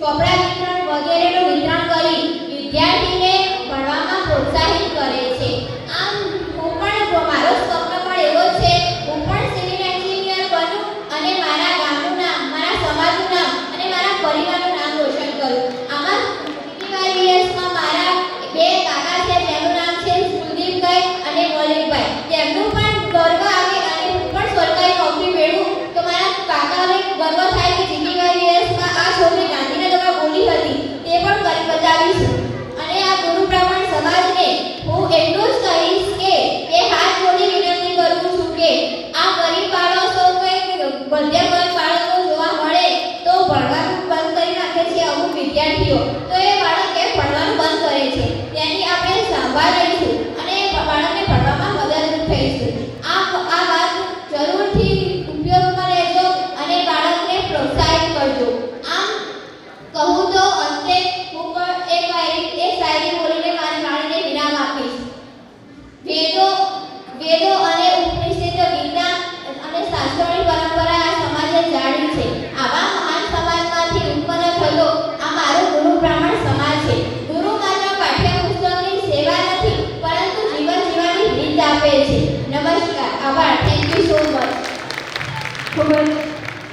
ચોપડા વિતરણ વગેરેનું વિતરણ કરી વિદ્યાર્થીને ભણવામાં પ્રોત્સાહિત કરે છે. આમ હું પણ મારો સ્વપ્ન પણ એવો છે, હું પણ સિવિલ એન્જિનિયર બનું અને મારા ગામનું નામ, મારા સમાજનું નામ અને મારા પરિવારનું નામ રોશન કરું. આમાં વીએસમાં મારા 2 કાકા છે જેનું નામ છે સુદીપભાઈ અને મલિકભાઈ. તેમનું પણ ગર્વ આવે અને હું પણ સરકારી નોકરી મેળવું તો મારા કાકાને ગર્વ થાય કે જીટીવીએસમાં આ છોકરી ગાંધીનગરમાં બોલી હતી તે પણ કરી બતાવીશું. અને આ ગુરુ બ્રાહ્મણ સમાજને હું એટલું જ કહીશ કે હાથ જોડી વિનંતી કરું છું કે આ ગરીબ બાળકો કે મધ્યમ વર્ગ બાળકો જોવા મળે તો ભણવાનું બંધ કરી નાખે છે અમુક વિદ્યાર્થીઓ, તો એ બાળક કેમ ભણવાનું બંધ કરે છે તેની આપણે સંભાળ લઈશું અને બાળકને ભણવામાં મદદરૂપ થઈશું. આ વાત જરૂરથી ઉપયોગમાં લેજો અને બાળકને પ્રોત્સાહિત કરજો. આમ કહું તો અંતે હું એક શાયરી બોલીને મારી વાણીને વિરામ આપીશ. વેદો અને ઉપનિષદો, ગીતા અને શાસ્ત્રોની પરંપરા આ સમાજે જાળી છે. આવા મહાન સમાજમાંથી ઉત્પન્ન થતો આ મારો ગુરુ બ્રાહ્મણ સમાજ છે. ગુરુ માત્ર પાઠ્યપુસ્તકની સેવા નથી પરંતુ જીવન જીવવાની રીત આપે છે. નમસ્કાર, આભાર. Thank you so much. ખૂબ જ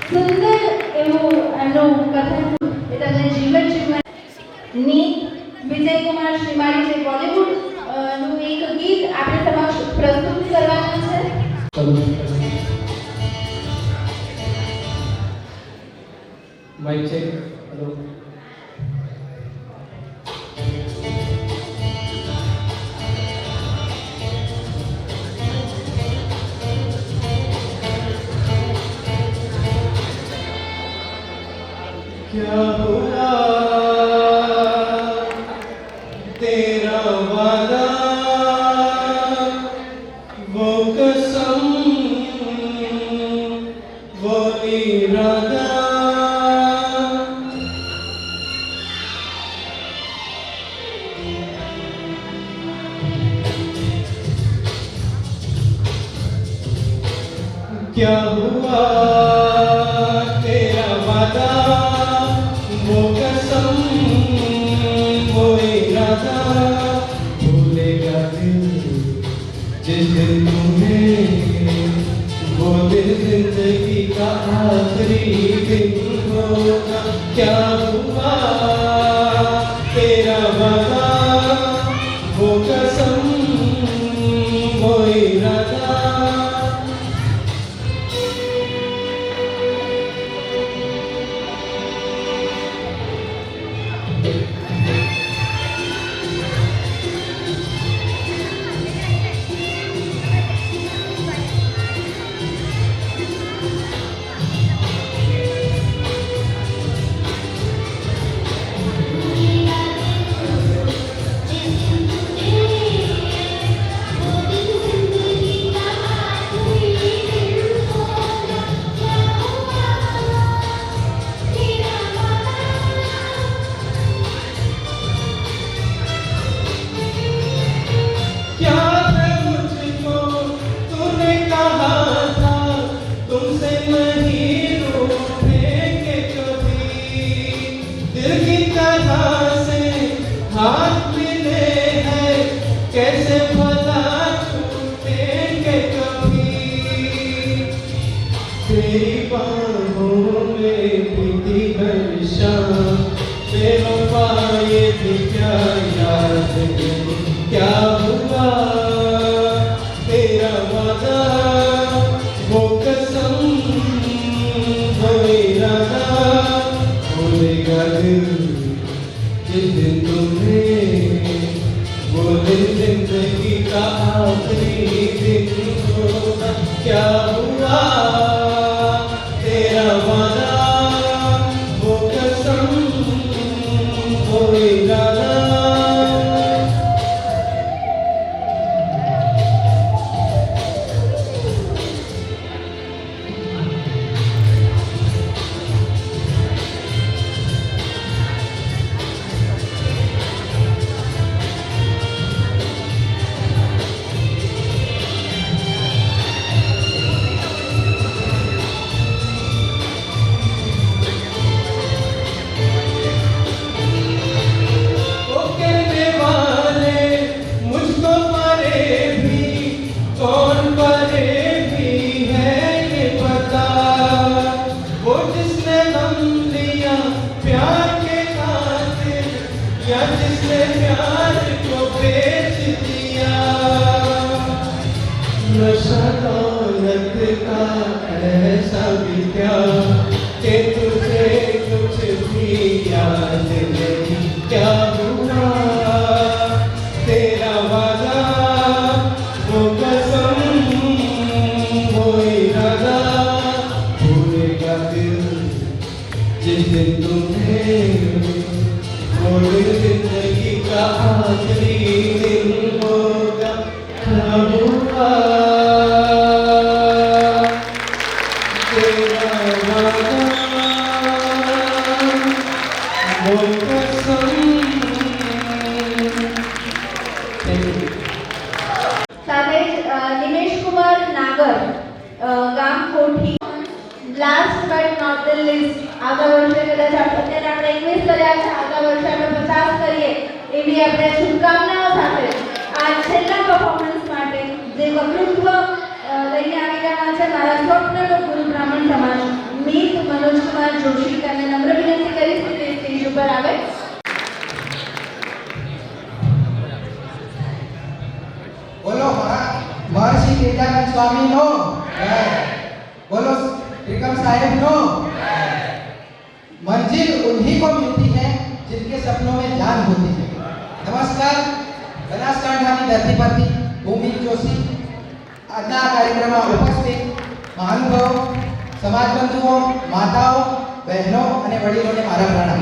સુંદર એવું એમનું કથન એ તમને જીવન જીવવાની. વિજયકુમાર શ્રીમાળી જે બોલિવૂડ નું એક ગીત આપણે સમક્ષ પ્રસ્તુત કરવાના છે. Mic check. હેલો. क्या हुआ तेरा वादा, वो कसम, वो इरादा, क्या हुआ तेरा वादा, वो कसम, वो इरादा, भूलेगा दिल जिस दिन तुम्हें, वो दिन जिंदगी का आखिरी दिन होगा. क्या हुआ तेरा वादा, वो कसम, वो इरादा. ये भी क्या याद है, क्या हुआ तेरा वादा, वो कसम, वो इरादा, भूलेगा दिल जिस दिन तुम्हें, वो दिन जिंदगी का आखिरी दिन होगा। क्या हुआ तेरा वादा, वो कसम, वो इरादा। ओ कहने वाले मुझको परे भी, कौन परे भी है ये पता, वो जिसने गम लिया प्यार के खातिर, या जिसने प्यार को बेच दिया। नशा दौलत का ऐसा भी क्या कि तुझे कुछ भी याद नहीं। क्या हुआ तेरा वादा, वो कसम, वो इरादा, भूलेगा दिल जिस दिन तुम्हें, वो दिन जिंदगी का आखिरी दिन होगा। क्या हुआ तेरा वादा, वो कसम। સાથે જ નિમેશ કુમાર નાગર, ગામ Kothi. Last but not the least, આગલા વર્ષે કદાચ અત્યારે આપણે 21 કર્યા છે, આગલા વર્ષે આપણે 50 કરીએ એવી આપણે શુભકામનાઓ સાથે આ છેલ્લા પરફોર્મન્સ માટે જે વક્તૃત્વ લઈને આવી રહ્યા છે મારા સ્વપ્નનો ગુરુ બ્રાહ્મણ સમાજ, મીત મનોજકુમાર જોશી, તેને નમ્ર વિનંતી કરીશ કે તે સ્ટેજ ઉપર આવે. બોલો મહર્ષિ કેદારનાથ સ્વામી નો, બોલો त्रिकम साहेब नो। मंजिल उन्हीं को मिलती है जिनके सपनों में जान होती है। नमस्कार, बनासकांठाની ધરતી પરથી ભૂમિ જોશી આજના કાર્યક્રમમાં ઉપસ્થિત મહાનુભાવો, સમાજ બંધુઓ, માતાઓ, બહેનો અને વડીલોને મારા પ્રણામ.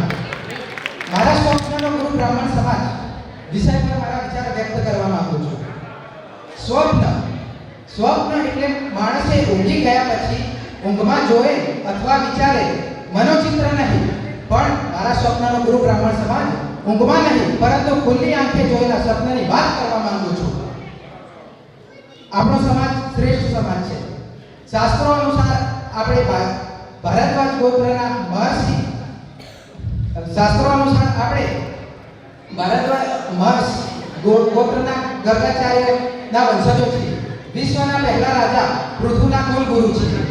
મારા સ્વપ્નનો ગુરુ બ્રાહ્મણ સમાજ વિષય પર મારા વિચાર વ્યક્ત કરવા માંગુ છું. સ્વપ્ન એટલે માણસે ઊંઘી ગયા પછી ઊંઘમાં જોએ અથવા વિચારે મનોચિત્ર નહીં, પણ મારા સ્વપ્નનો ગુરુ બ્રાહ્મણ સમાજ ઊંઘમાં નહીં પરંતુ ખુલ્લી આંખે જોયેલા સ્વપ્નની વાત કરવા માંગુ છું. આપણો સમાજ શ્રેષ્ઠ સમાજ છે. શાસ્ત્રો અનુસાર આપણે ભારદ્વાજ ગોત્રના મહર્ષિ, શાસ્ત્રો અનુસાર આપણે ભારદ્વાજ મહર્ષિ ગોત્રના ગર્ગાચાર્યના વંશજો છીએ. વિશ્વના પહેલા રાજા પૃથુના કુલ ગુરુ છીએ.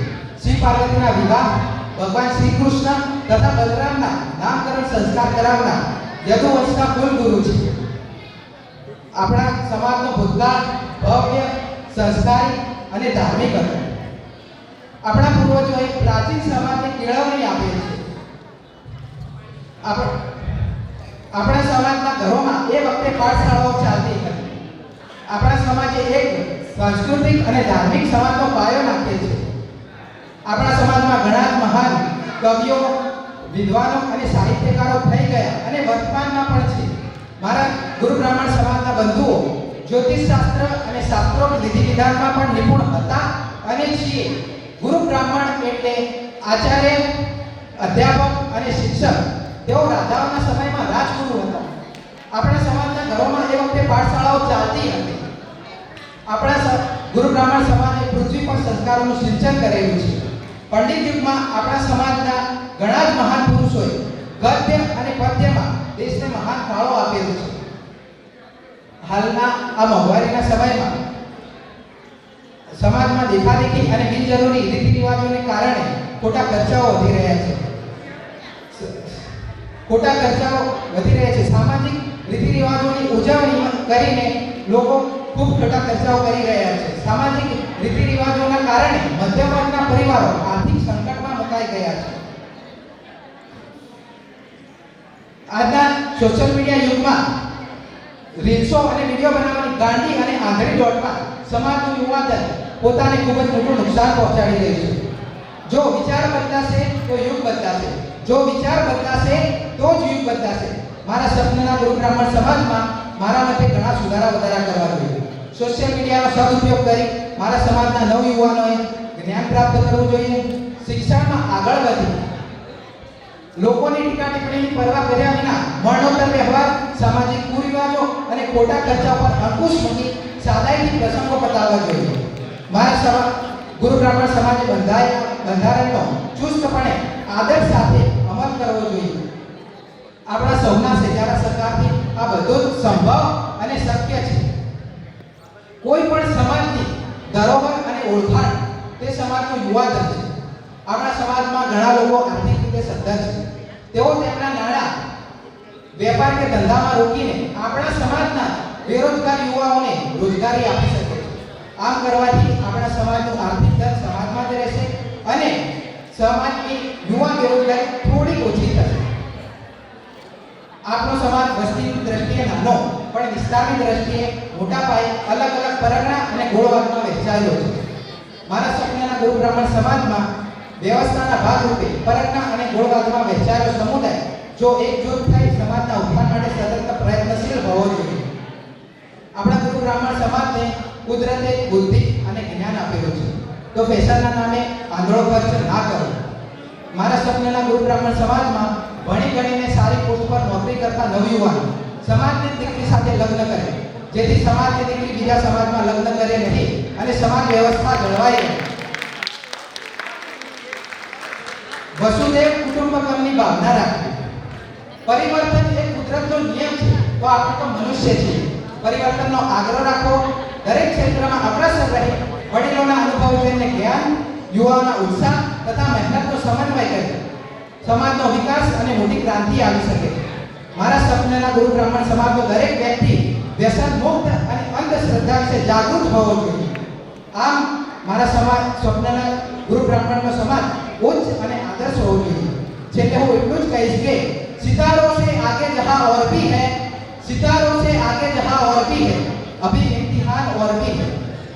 શ્રી પાર્વતીના વિવાહ, ભગવાન શ્રી કૃષ્ણ તથા બલરામના નામકરણ સંસ્કાર કરાવનાર યદુવંશના કુલ ગુરુ છે. આપણા સમાજનો ભૂતકાળ ભવ્ય, સંસ્કારી અને ધાર્મિક હતો. આપણા પૂર્વજોએ પ્રાચીન સમાજને કેળવણી આપી છે. આપણા સમાજના ઘરોમાં એ વખતે પાઠશાળાઓ ચાલતી હતી. આપણા સમાજે એક સાંસ્કૃતિક અને ધાર્મિક સમાજનો પાયો નાખ્યો છે. આપણા સમાજમાં ઘણા જ મહાન કવિઓ, વિદ્વાનો અને સાહિત્યકારો થઈ ગયા અને વર્તમાનમાં પણ છે. મારા ગુરુ બ્રાહ્મણ સમાજના બંધુઓ જ્યોતિષ શાસ્ત્ર અને શાસ્ત્રોક્ત વિધિ વિધાનમાં પણ નિપુણ હતા અને છીએ. ગુરુ બ્રાહ્મણ એટલે આચાર્ય, અધ્યાપક અને શિક્ષક. તેઓ રાજાઓના સમયમાં રાજગુરુ હતા. આપણા સમાજના ઘરોમાં એ વખતે પાઠશાળાઓ ચાલતી હતી. આપણા ગુરુ બ્રાહ્મણ સમાજે પૃથ્વી પર સંસ્કારોનું સિંચન કરેલું છે. પંડિત યુગમાં આપણા સમાજના ઘણા જ મહાન પુરુષોએ ગદ્ય અને પદ્યમાં દેશને મહાન ફાળો આપેલો છે. હાલના આ મોંઘવારીના સમયમાં સમાજમાં દેખાદેખી અને બિનજરૂરી રીતિ રિવાજોને કારણે ખોટા ખર્ચાઓ વધી રહ્યા છે. સામાજિક કરીને લોકો ખૂબ ખોટા ખર્ચાઓ કરી રહ્યા છે. સામાજિક રીતિ રિવાજોના કારણે મધ્યમ વર્ગના પરિવારો આર્થિક સંકટમાં મુકાઈ ગયા છે. આજના સોશિયલ મીડિયા યુગમાં રીલ્સો અને વિડીયો બનાવવાની ગાંડી અને આંધળી દોડમાં સમાજનું યુવાધન પોતાને ખૂબ જ મોટું નુકસાન પહોંચાડી રહ્યું છે. જો વિચાર બદલાશે તો યુગ બદલાશે, જો વિચાર બદલાશે તો જ યુગ બદલાશે. મારા સપનાના ગુરુ બ્રાહ્મણ સમાજમાં મારા મતે ઘણા સુધારા વધારા કરવા જોઈએ. સોશિયલ મીડિયાનો સદુપયોગ કરી મારા સમાજના નવયુવાનોએ જ્ઞાન પ્રાપ્ત કરવું જોઈએ. શિક્ષણમાં આગળ વધી લોકોની ટીકા ટિપ્પણીની પરવા કર્યા વિના મરણોત્તર વ્યવહાર, સામાજિક કુરિવાજો અને ખોટા ખર્ચા પર અંકુશ મૂકી સાદાઈથી પ્રસંગો બતાવવા જોઈએ. મારા ગુરુ બ્રાહ્મણ સમાજે બંધારણનો ચુસ્તપણે આદર સાથે અમલ કરવો જોઈએ. આપણા સૌના સેજારા સરકારથી આ બધું જ સંભવ અને શક્ય છે. કોઈ પણ સમાજની ધરોહર અને ઓળખાણ તે સમાજનું યુવાધન છે. આપણા સમાજમાં ઘણા લોકો આર્થિક રીતે સદ્ધર છે. તેઓ તેમના નાણાં વેપાર કે ધંધામાં રોકીને આપણા સમાજના બેરોજગાર યુવાઓને રોજગારી આપી શકે છે. આમ કરવાથી આપણા સમાજનું આર્થિક ધન સમાજમાં જ રહેશે અને સમાજની યુવા બેરોજગારી થોડી ઓછી થશે. આપણો સમાજ વસ્તીની દ્રષ્ટિએ નાનો પણ વિસ્તારની દ્રષ્ટિએ મોટા પાયે અલગ અલગ પરગણા અને ગોળવાદમાં વહેંચાયેલો છે. મારા સપનાના ગુરુ બ્રાહ્મણ સમાજમાં વ્યવસ્થાના ભાગરૂપે પરગણા અને ગોળવાદમાં વહેંચાયેલો સમુદાય જો એકજૂટ થઈ સમાજના ઉત્થાન માટે સતત પ્રયત્નશીલ હોવો જોઈએ. આપણા ગુરુ બ્રાહ્મણ સમાજને કુદરતે બુદ્ધિ અને જ્ઞાન આપેલું છે, તો ફેશનના નામે આંધળો ખર્ચ ના કરો. મારા સપનાના ગુરુ બ્રાહ્મણ સમાજમાં ભણી ગણીને સારી પોસ્ટ પર નોકરી કરતા નવયુવાન સમાજની દીકરી સાથે લગ્ન કરે, જેથી સમાજની દીકરી બીજા સમાજમાં લગ્ન કરે નહીં અને સમાજ વ્યવસ્થા જળવાઈ રહે. વસુદેવ કુટુંબકમની ભાવના રાખવી. પરિવર્તન એ કુદરતનો નિયમ છે, તો આપણે તો મનુષ્ય છીએ. પરિવર્તનનો આગ્રહ રાખો. દરેક ક્ષેત્રમાં અગ્રસર રહી વડીલોના અનુભવોને જ્ઞાન, યુવાઓના ઉત્સાહ તથા મહેનતનો સમન્વય કરે સમાજનો વિકાસ અને મોટી ક્રાંતિ આવી શકે. મારા સપનાના ગુરુ બ્રાહ્મણ સમાજનો દરેક વ્યક્તિ વ્યસન મુક્ત અને અંધશ્રદ્ધા વિશે જાગૃત હોવો જોઈએ. આમ મારા સપનાના ગુરુ બ્રાહ્મણનો સમાજ ઉચ્ચ અને આદર્શ હોવો જોઈએ. છેલ્લે હું એટલું જ કહીશ કે सितारों से आगे जहां और भी है, सितारों से आगे जहां और भी है, अभी इम्तिहान और भी है.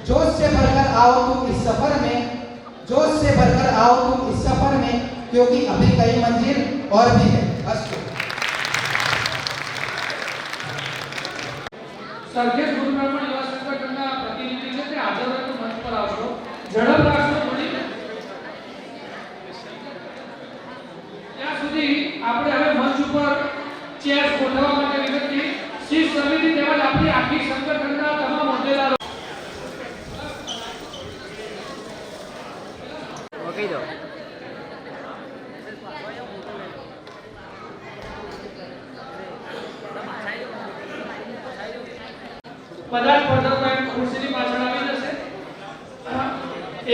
जोश से भरकर आओ तुम इस सफर में, जोश से भरकर आओ तुम इस सफर में, क्योंकि अभी कई मंजिल और भी है. अस्तु. સરખેજ ગુરુ બ્રાહ્મણ યુવા સંગઠનના પ્રતિનિધિ છે તે હાજર હોય તો મંચ પર આવશો. ઝડપ રાખશો થોડી. ત્યાં સુધી આપણે હવે મંચ ઉપર ચેર્સ ગોઠવવા માટે વિનંતી. શિસ્ત સમિતિ તેમજ આપણી આખી સંગઠનના તમામ હોદ્દેદારો બધા સ્પર્ધકો ખુરશીની પાછળ આવી જશે.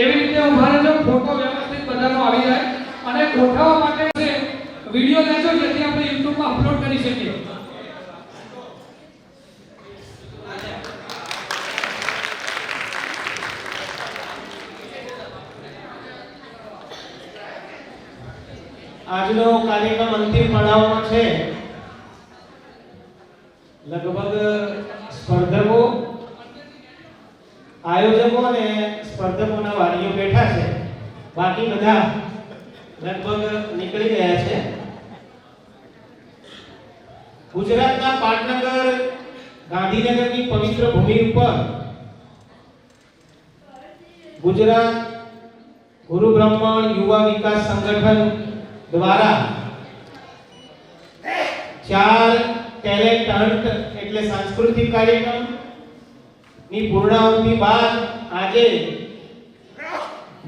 એવી રીતે ઉભા રહેજો. ફોટો વ્યવસ્થિત બધાનો આવી જાય અને ગોઠવવા માટે વિડિયો લેજો જેથી આપણે યુટ્યુબમાં અપલોડ કરી શકીએ. આજનો કાર્યક્રમ અંતિમ પડાવમાં છે. લગભગ સ્પર્ધકો, આયોજકો અને સ્પર્ધકોના વાલીઓ બેઠા છે. બાકી બધા લગભગ નીકળી ગયા છે. ગુજરાતના પાટનગર ગાંધીનગરની પવિત્ર ભૂમિ ઉપર ગુજરાત ગુરુ બ્રાહ્મણ યુવા વિકાસ સંગઠન દ્વારા 4 ટેલેન્ટ હન્ટ એટલે સાંસ્કૃતિક કાર્યક્રમ ની પૂર્ણાહુતિ બાદ આજે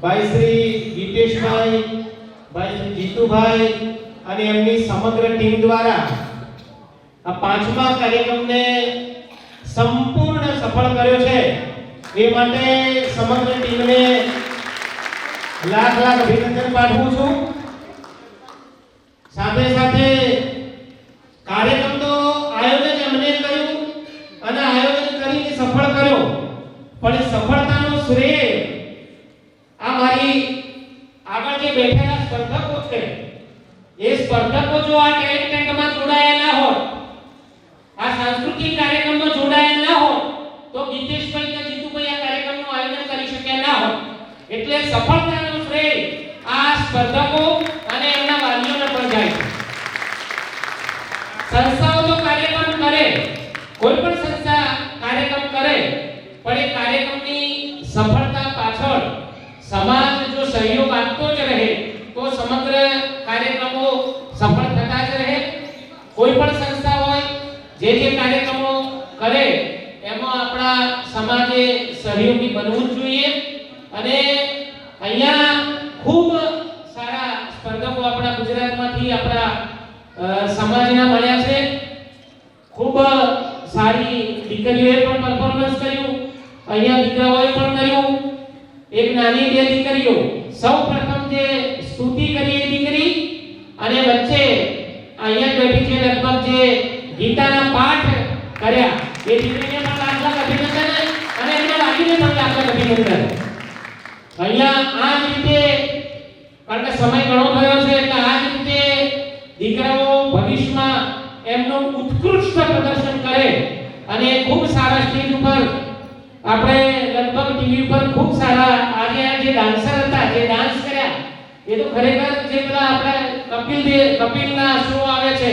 ભાઈ શ્રી ગીતેશભાઈ, ભાઈ શ્રી જીતુભાઈ અને એમની સમગ્ર ટીમ દ્વારા આ 5મા કાર્યક્રમને સંપૂર્ણ સફળ કર્યો છે. એ માટે સમગ્ર ટીમને લાખ લાખ અભિનંદન પાઠવું છું. સાથે સાથે કાર્યક્રમ તો આયોજન એમને કર્યું અને સ્પર્ધકો અને એમના વાલીઓને પણ જાય છે. સંસ્થાઓ તો કાર્યક્રમ કરે, કોઈ પણ સંસ્થા કાર્યક્રમ કરે, પણ એ કાર્યક્રમની સફળતા પાછળ સમાજ જો સહયોગ આપતો જ રહે તો સમગ્ર કાર્યક્રમો સફળ થતા જ રહે. કોઈ પણ સંસ્થા હોય જે કાર્યક્રમો કરે એમાં આપણા સમાજે સહયોગી બનવું જ જોઈએ. અને અહીંયા ખૂબ સારા સ્પર્ધકો આપણા ગુજરાતમાંથી આપણા સમાજના મળ્યા છે. ખૂબ સારી દીકરીઓએ પણ પરફોર્મન્સ કર્યું, અહીંયા દીકરાઓએ પણ કર્યું. એક નાની બે દીકરીઓ, સૌપ્રથમ જે સ્તુતિ કરી એ દીકરી, અને વચ્ચે અહીંયા બેઠી છે લગભગ જે ગીતાના પાઠ કર્યા એ દીકરીને પણ લાખ લાખ અભિનંદન અને એમના વાલીને પણ લાખ લાખ અભિનંદન. અહીંયા આ જ રીતે, કારણ કે સમય ઘણો થયો છે, એટલે આ જ રીતે દીકરાઓ ભવિષ્યમાં એમનું ઉત્કૃષ્ટ પ્રદર્શન કરે અને ખૂબ સારા સ્ટેજ ઉપર આપણે લગભગ ટીવી ઉપર ખૂબ સારા આજે જે ડાન્સર હતા જે ડાન્સ કર્યા એ તો ખરેખર જે પેલા આપણે કપિલના શો આવે છે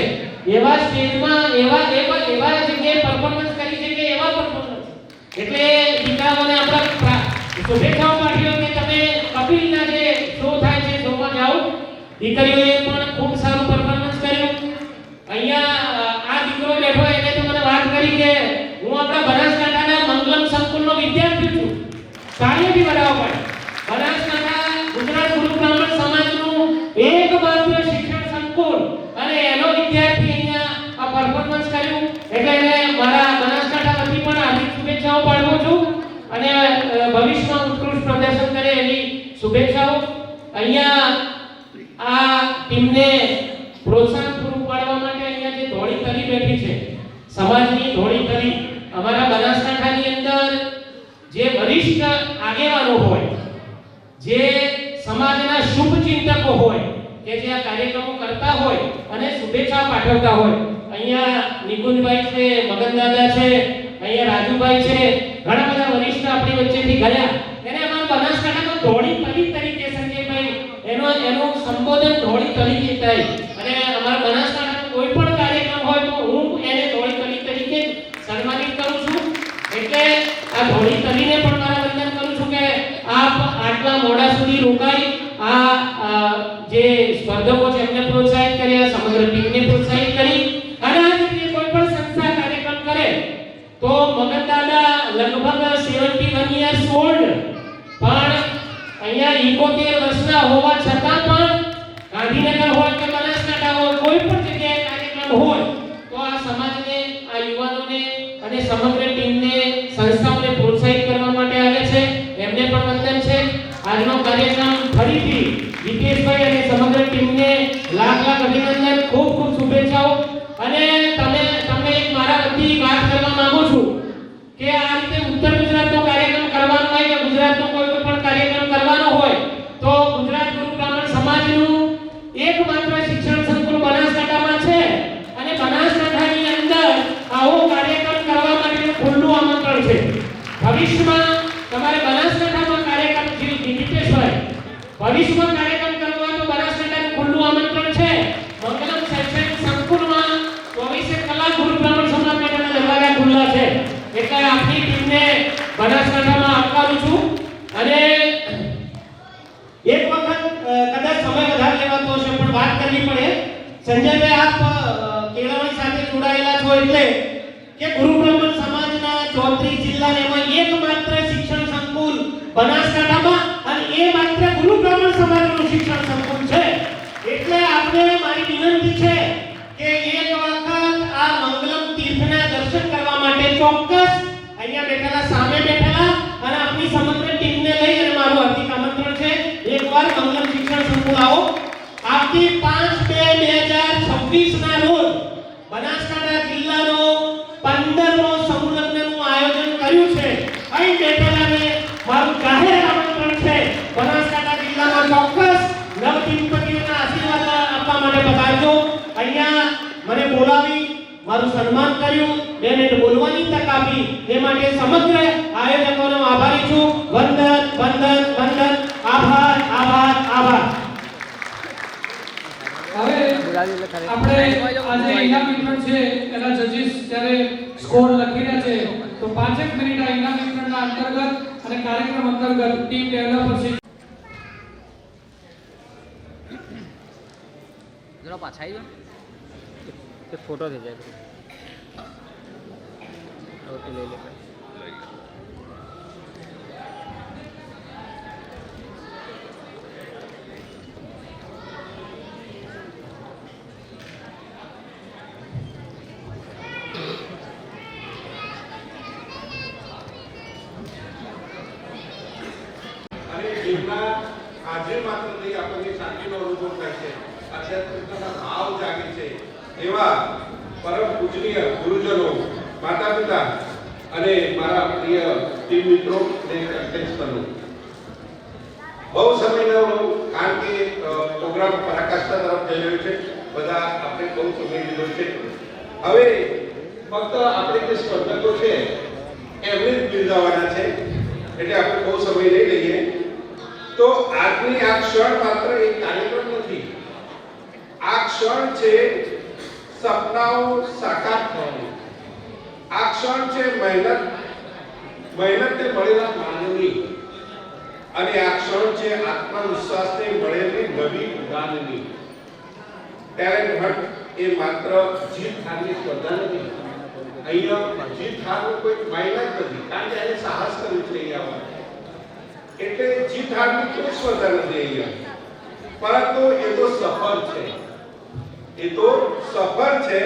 એવા સ્ટેજમાં એવા જગ્યાએ પરફોર્મન્સ કરી છે કે એવા પરફોર્મન્સ. એટલે દીકરાઓને આપણે શુભેચ્છાઓ પાઠવીએ કે તમે કપિલના જે શો થાય છે શોમાં જાઓ. દીકરીઓએ પણ ખૂબ સારું પરફોર્મન્સ કર્યું. અહીંયા આ દીકરો બેઠો એને તો મને વાત કરી કે હું આપણા બનાસકાંઠાના મંગલમ સંકુલનો વિદ્યાર્થી છું. કાર્યથી બનાવવા પડે. બનાસકાંઠા ગુજરાત ગુરુ બ્રાહ્મણ સમાજનું એકમાત્ર શિક્ષણ સંકુલ અને એનો વિદ્યાર્થી અહીંયા આ પરફોર્મન્સ કર્યું. એટલે એને મારા બનાસકાંઠા વતી પણ હાર્દિક શુભેચ્છાઓ પાઠવું છું અને ભવિષ્યમાં ઉત્કૃષ્ટ પ્રદર્શન કરે એવી શુભેચ્છાઓ. અહીંયા આ ટીમને પ્રોત્સાહન પૂરું પાડવા માટે અહીંયા જે ધોળી તરી બેઠી છે, સમાજની ધોળી તરી, અમારા બનાસકાંઠાની અંદર જે વરિષ્ઠ આગેવાનો હોય, જે સમાજના શુભ ચિંતકો હોય કે જે આ કાર્યક્રમો કરતા હોય અને શુભેચ્છા પાઠવતા હોય. અહીંયા નિકુંજભાઈ છે, મગનદાદા છે, અહીંયા રાજુભાઈ છે, ઘણા બધા વરિષ્ઠ આપણી વચ્ચેથી ગયા. એને અમારા બનાસકાંઠામાં ધોળી તરી તરીકે સંજયભાઈ એનું સંબોધન ધોળી તરીકે થાય. અને અમારા બનાસકાંઠાનો કોઈ પણ કાર્યક્રમ હોય તો હું એને ધોળી તરી તરીકે સન્માનિત કરું છું. એટલે આ ધોળી તરીને પણ મારા વંદન કરું છું કે આપ આટલા મોડા સુધી રોકાઈ આ જે સ્પર્ધકો છે એમને પ્રોત્સાહિત કર્યા, સમગ્ર ટીમને પ્રોત્સાહિત કરી. અને આ રીતે કોઈ પણ સંસ્થા કાર્યક્રમ કરે તો મગનદાદા લગભગ 71 years old પણ અહીંયા 71 વર્ષના હોવા છતાં પણ ગાંધીનગર હોય કે બનાસકાંઠા હોય કોઈ પણ જગ્યાએ કાર્યક્રમ હોય તો આ સમાજને, આ યુવાનોને અને સમગ્ર ટીમને, સંસ્થાઓને પ્રોત્સાહિત કરવા માટે આવે છે. એમને પણ વંદન છે. આજનો કાર્યક્રમ ફરીથી જીતેશભાઈ અને સમગ્ર ટીમને લાખ લાખ અભિનંદન, ખૂબ ખૂબ શુભેચ્છાઓ. અને તમને એક મારા વતી વાત કરવા માંગુ છું કે આ રીતે ઉત્તર ગુજરાતનો કાર્યક્રમ કરવાનો હોય કે ગુજરાતનો કોઈ પણ કાર્યક્રમ કરવાનો હોય તો ગુજરાત ગુરુ બ્રાહ્મણ સમાજનું એકમાત્ર શિક્ષણ સંકુલ બનાસકાંઠામાં છે. અને બનાસકાંઠાની અંદર આવો કાર્યક્રમ કરવા માટે ખુલ્લું આમંત્રણ છે. ભવિષ્યમાં તમારે બનાસકાંઠામાં કાર્યક્રમ જીતેશભાઈ ભવિષ્યમાં કાર્યક્રમ કરવો હોય તો બનાસકાંઠાનું ખુલ્લું આમંત્રણ છે. મંગલમ શૈક્ષણિક સંકુલમાં 24 કલાક ગુરુ બ્રાહ્મણ સમાજ માટેના દરવાજા ખુલ્લા છે. એટલે આપની ટીમને બનાસકાંઠામાં આવકારું છું. અને એક વખત કદાચ સમય વધારે લેવાતો હશે પણ વાત કરવી પડે. સંજયભાઈ આપ કેળવણી સાથે જોડાયેલા છો એટલે કે ગુરુ બ્રાહ્મણ સમાજના 34 જિલ્લામાં એકમાત્ર શિક્ષણ સંકુલ બનાસકાંઠામાં અને એ માત્ર ગુરુ બ્રાહ્મણ સમાજનું શિક્ષણ સંકુલ છે. એટલે આપને મારી વિનંતી છે કે એક વખત આ મંગલમ તીર્થના દર્શન કરવા માટે ચોક્કસ અહીંયા બેઠેલા, સામે બેઠેલા અને આપની સમગ્ર ટીમને લઈ અને મારું હાર્દિક આમંત્રણ છે. એકવાર મંગલમ શિક્ષણ સંકુલ આવો. આવતી 5/2/2026 ના રોજ બનાસકાંઠા જિલ્લાનો 15મો સંલગ્નનું આયોજન કર્યું છે. અહીં બેઠેલાને મારું જાહેર આમંત્રણ છે. બનાસકાંઠા જિલ્લામાં ચોક્કસ નવદંપતીઓના આશીર્વાદ આપવા માટે પધારજો. અહીંયા મને બોલાવી મારું સન્માન કર્યું, 2 મિનિટ બોલવાની તક આપી એ માટે સમગ્ર આયોજકોનો આભારી છું. વંદન વંદન વંદન. આભાર આભાર આભાર. આપણે આજે ઇનામ વિતરણ છે એના જજીસ જ્યારે સ્કોર લખી રહ્યા છે તો 5 મિનિટ આ ઇનામ વિતરણના અંતર્ગત અને કાર્યક્રમ અંતર્ગત ટીમ ડેવલપરશીપ જરા પાછા આવી જાઓ ફોટો થઈ જાય ઓકે લઈ લે આજે માત્ર નહીં આપણને શાંતિનો અનુભવ થાય છે, આધ્યાત્મિકતાના ભાવ જાગે છે એવા પરમ પૂજનીય ગુરુજનો, માતા પિતા અને મારા પ્રિય ટીમ મિત્રો અને કન્ટેસ્ટન્ટો, બહુ સમય ન લઉં કારણ કે પ્રોગ્રામ પરાકાષ્ઠા તરફ જઈ રહ્યો છે. બધા આપણે બહુ સમય લીધો છે. હવે ફક્ત આપણે જે સ્પર્ધકો છે એમને જ બિરદાવવાના છે, એટલે આપણે બહુ સમય લઈ લઈએ. તો આજની આ ક્ષણ માત્ર એક કાર્યક્રમ નથી, આ ક્ષણ છે સપનાઓ સાકાર થવાની, આ ક્ષણ છે મહેનતને મળેલા માનની, અને આ ક્ષણ છે આત્મવિશ્વાસને મળેલી નવી ઉડાનની. ટેલેન્ટ હન્ટ એ માત્ર જીત હારની સ્પર્ધા નથી. અહીંયા જીત હારનું કોઈ માયના જ નથી, કારણ કે એને સાહસ કર્યું છે અહીંયા. એટલે જીત હારની કોઈ સ્પર્ધા નથી અહીંયા, પરંતુ એ તો સફર છે. એ તો સફર છે.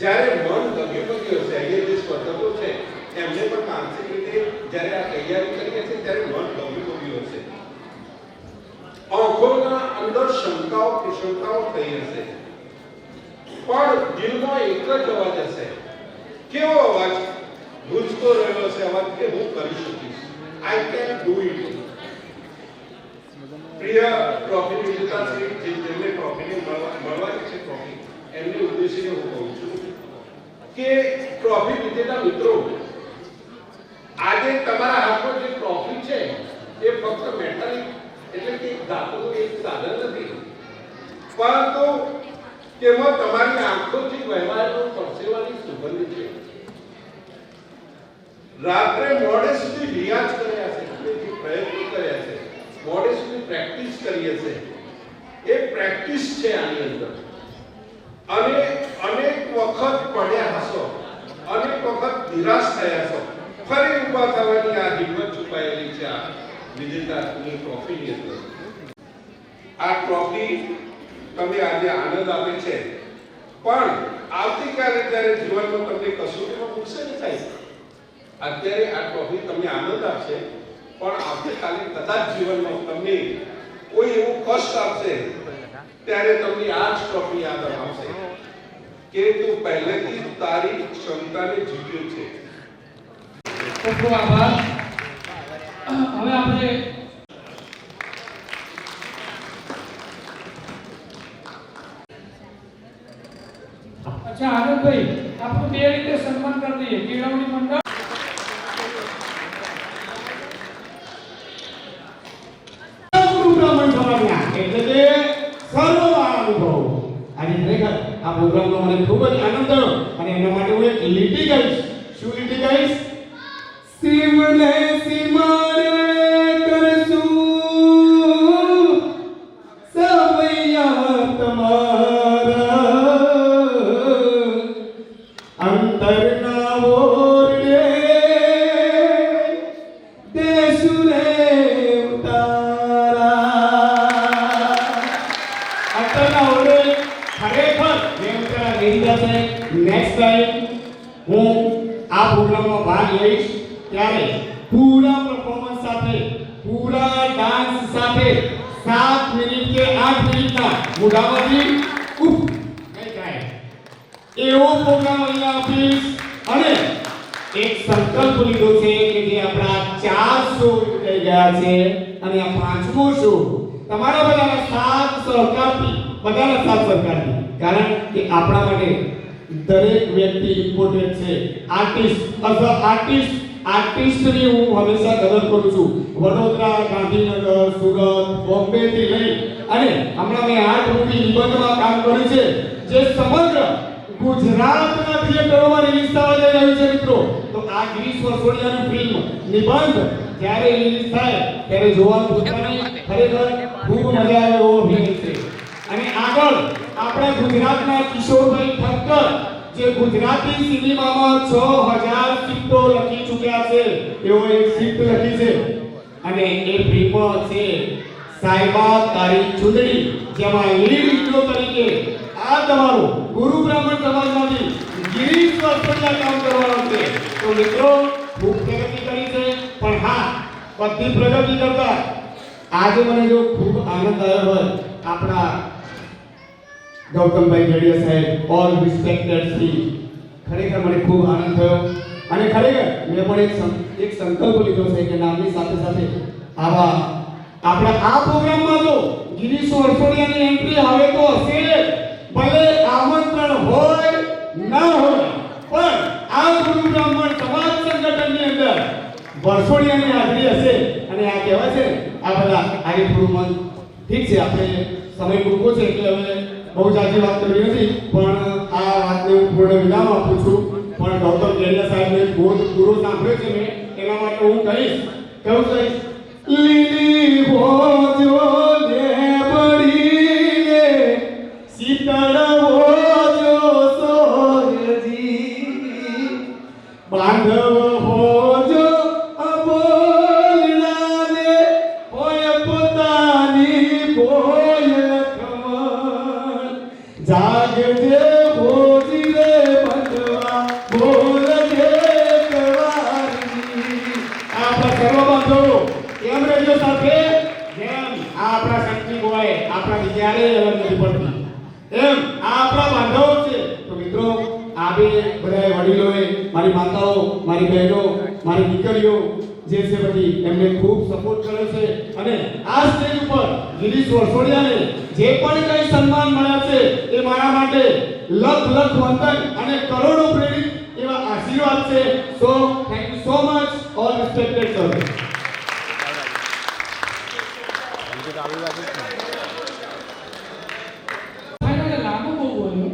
જ્યારે મન ગમ્યું હશે, અહીંયા જે સ્પર્ધકો છે એમને પણ માનસિક રીતે જ્યારે આ તૈયારી કરીએ છીએ ત્યારે મન ગમ્યું હશે, આંખોના અંદર શંકાઓ પ્રશંકાઓ થઈ હશે, પણ દિલમાં એક જ અવાજ હશે. કેવો અવાજ? ગુંજતો રહેલો છે અવાજ કે હું કરી શકીશ, I can do it. પ્રિય ટ્રોફી વિજેતા શ્રી જેમને ટ્રોફીને મળવાની છે ટ્રોફી, એમને ઉદ્દેશીને હું કહું છું કે ટ્રોફી વિજેતા મિત્રો, આજે તમારા હાથમાં જે ટ્રોફી છે એ ફક્ત મેટાલિક એટલે કે ધાતુનું એક સાધન નથી, પરંતુ તેમાં તમારી આંખોથી વહેવાયેલો પરસેવાની સુગંધ છે. રાત્રે મોડે સુધી રિયાઝ કર્યા છે, પ્રયત્નો કર્યા છે, મોડે સુધી પ્રેક્ટિસ કરી હશે, એ પ્રેક્ટિસ છે આની અંદર. અને અનેક વખત પડ્યા હશો, અનેક વખત નિરાશ થયા છો, ફરી ઊભા થવાની આ હિંમત છુપાયેલી છે આ વિજેતાની ટ્રોફીની અંદર. આ ટ્રોફી તમને આજે આનંદ આપે છે, પણ આવતીકાલે જ્યારે જીવનમાં તમને કસોટીમાં મૂકશે ને સાહેબ, અત્યારે આ ટ્રોફી તમને આનંદ આપશે, પણ આવતીકાલે કદાચ જીવનમાં તમને કોઈ એવું કષ્ટ આપશે ત્યારે તમને આ જ ટ્રોફી યાદ અપાવશે કે તું પહેલેથી તારી ક્ષમતાને જીત્યો છે. ખૂબ ખૂબ આભાર. હવે આપણે અચ્છા આનંદભાઈ, આપણું બે રીતે સન્માન કરી દઈએ. કેળવણી મંડળ એટલે કે સર્વવાળા અનુભવ. અને ખરેખર આ પ્રોગ્રામનો મને ખૂબ જ આનંદ થયો, અને એના માટે હું એક લીટી ગાઈશ. શું લીટી ગાઈશ? શિવને સિમરે કરશું સવૈયા તમારા, અંતરના ઓરડે દેશું રે નેક્સ્ટ ટાઈમ હું આ પ્રોગ્રામમાં ભાગ લઈશ ત્યારે પૂરા પરફોર્મન્સ સાથે, પૂરા ડાન્સ સાથે 7 મિનિટ કે 8 મિનિટના મોઢામાંથી ઉફ નહીં થાય એવો પ્રોગ્રામ અહીંયા આપીશ. અને એક સંકલ્પ લીધો છે કે જે આપણા 4 શો થઈ ગયા છે અને આ 5મો શો તમારા બધાના સાથ સહકારથી, બધાના સાથ સહકારથી, કારણ કે આપણા માટે દરેક વ્યક્તિ ઇમ્પોર્ટન્ટ છે. આર્ટિસ્ટ, અઝ અ આર્ટિસ્ટ આર્ટિસ્ટની હું હંમેશા કદર કરું છું. વડોદરા, ગાંધીનગર, સુરત, બોમ્બે થી લઈ અને હમણાં મેં 8 મૂવી નિબંધમાં કામ કર્યું છે જે સમગ્ર ગુજરાતના થિયેટરોમાં રિલીઝ થવા જઈ રહ્યું છે મિત્રો. તો આ ગિરીશ વરસોડિયાની ફિલ્મ નિબંધ જ્યારે રિલીઝ થાય ત્યારે જોવાનું પોતાને ખરેખર ખૂબ મજા આવે એવો અભિનય છે. અને આગળ આપણા ગુજરાતના કિશોરભાઈ ઠક્કર જે ગુજરાતી સિનેમામાં 6000 સ્ક્રિપ્ટો લખી ચૂક્યા છે એવો એક સ્ક્રિપ્ટ લખી છે અને એ ફિલ્મ છે સાહેબા તારી ચૂંદડી, જેમાં લીડ હીરો તરીકે આ તમારો ગુરુ બ્રાહ્મણ સમાજમાંથી ગિરીશ વરસોડિયા કામ કરવાનો છે. તો મિત્રો ખૂબ પ્રગતિ કરી છે, પણ હા બધી પ્રગતિ કરતા આજે મને જો ખૂબ આનંદ આવ્યો હોય આપણા ગૌતમભાઈ ગઢિયા સાહેબ, ઓલ રિસ્પેક્ટેડ શ્રી, ખરેખર મને ખૂબ આનંદ થયો અને ખરેખર મેં પણ એક સંકલ્પ લીધો છે કે નામની સાથે સાથે આવા આપણા આ પ્રોગ્રામમાં તો ગિરીશ વરસોડિયાની એન્ટ્રી હવે તો હશે, ભલે આમંત્રણ હોય ના હોય, પણ આ ગુરુ બ્રાહ્મણ સમાજ સંગઠનની અંદર વરસોડિયાની હાજરી હશે. અને આ કહેવાય છે આ બધા આજે થોડું મન ઠીક છે, આપણે સમય મૂકો છે એટલે હવે બહુ જાજી વાત કરી નથી, પણ આ વાતને હું પૂર્ણ વિરામ આપું છું. પણ ગૌતમ ગઢિયા સાહેબને બોધ પૂરો સાંભળ્યો છે મેં, એના માટે હું કહીશ લીલી ભોજો ને બળીને શીતળ ભોજો સોરજી, બાંધવ ભોજો અબોલડાને હોય પોતાની ભોય ખમણ, જાગજે ભોજી રે બંધવા બોલજે કવારી. આપણા સર્વબંધો એમ રેડિયો સાથે જેમ આપણા શક્તિ હોય આપણા ક્યારે અલગ નથી પડતી એમ આપણા બાંધવો છે. તો મિત્રો આબે બધા વડીલોએ, મારી માતાઓ, મારી બહેનો, મારી દીકરીઓ જે છે બધી એમને ખૂબ સપોર્ટ કર્યો છે અને આ સ્ટેજ ઉપર ગિરીશ વરસોડિયાને જે પણ કંઈ સન્માન મળ્યા છે એ મારા માટે લખ લખ વંદન અને કરોડો પ્રેરિત એવા આશીર્વાદ છે. So thank you so much all respected sir. લાંબુ બહુ બોલ્યો.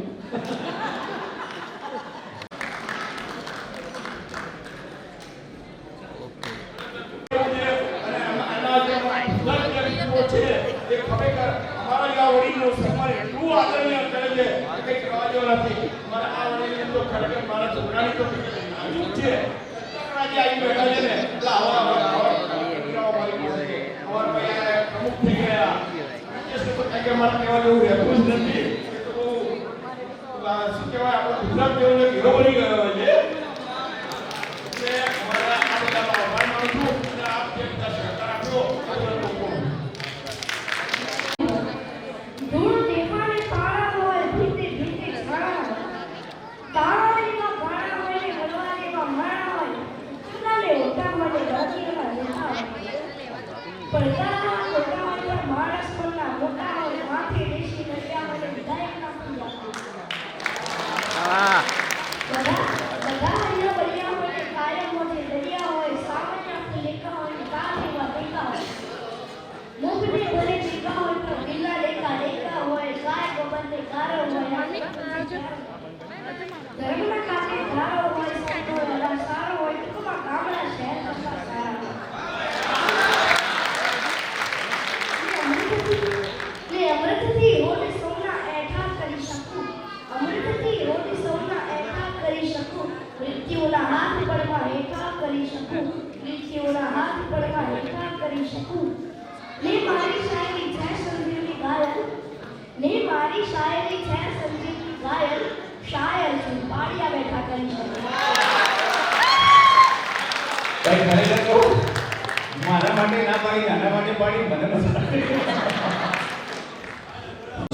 મારા માટે ના પાડી, નાના માટે પાડી, મને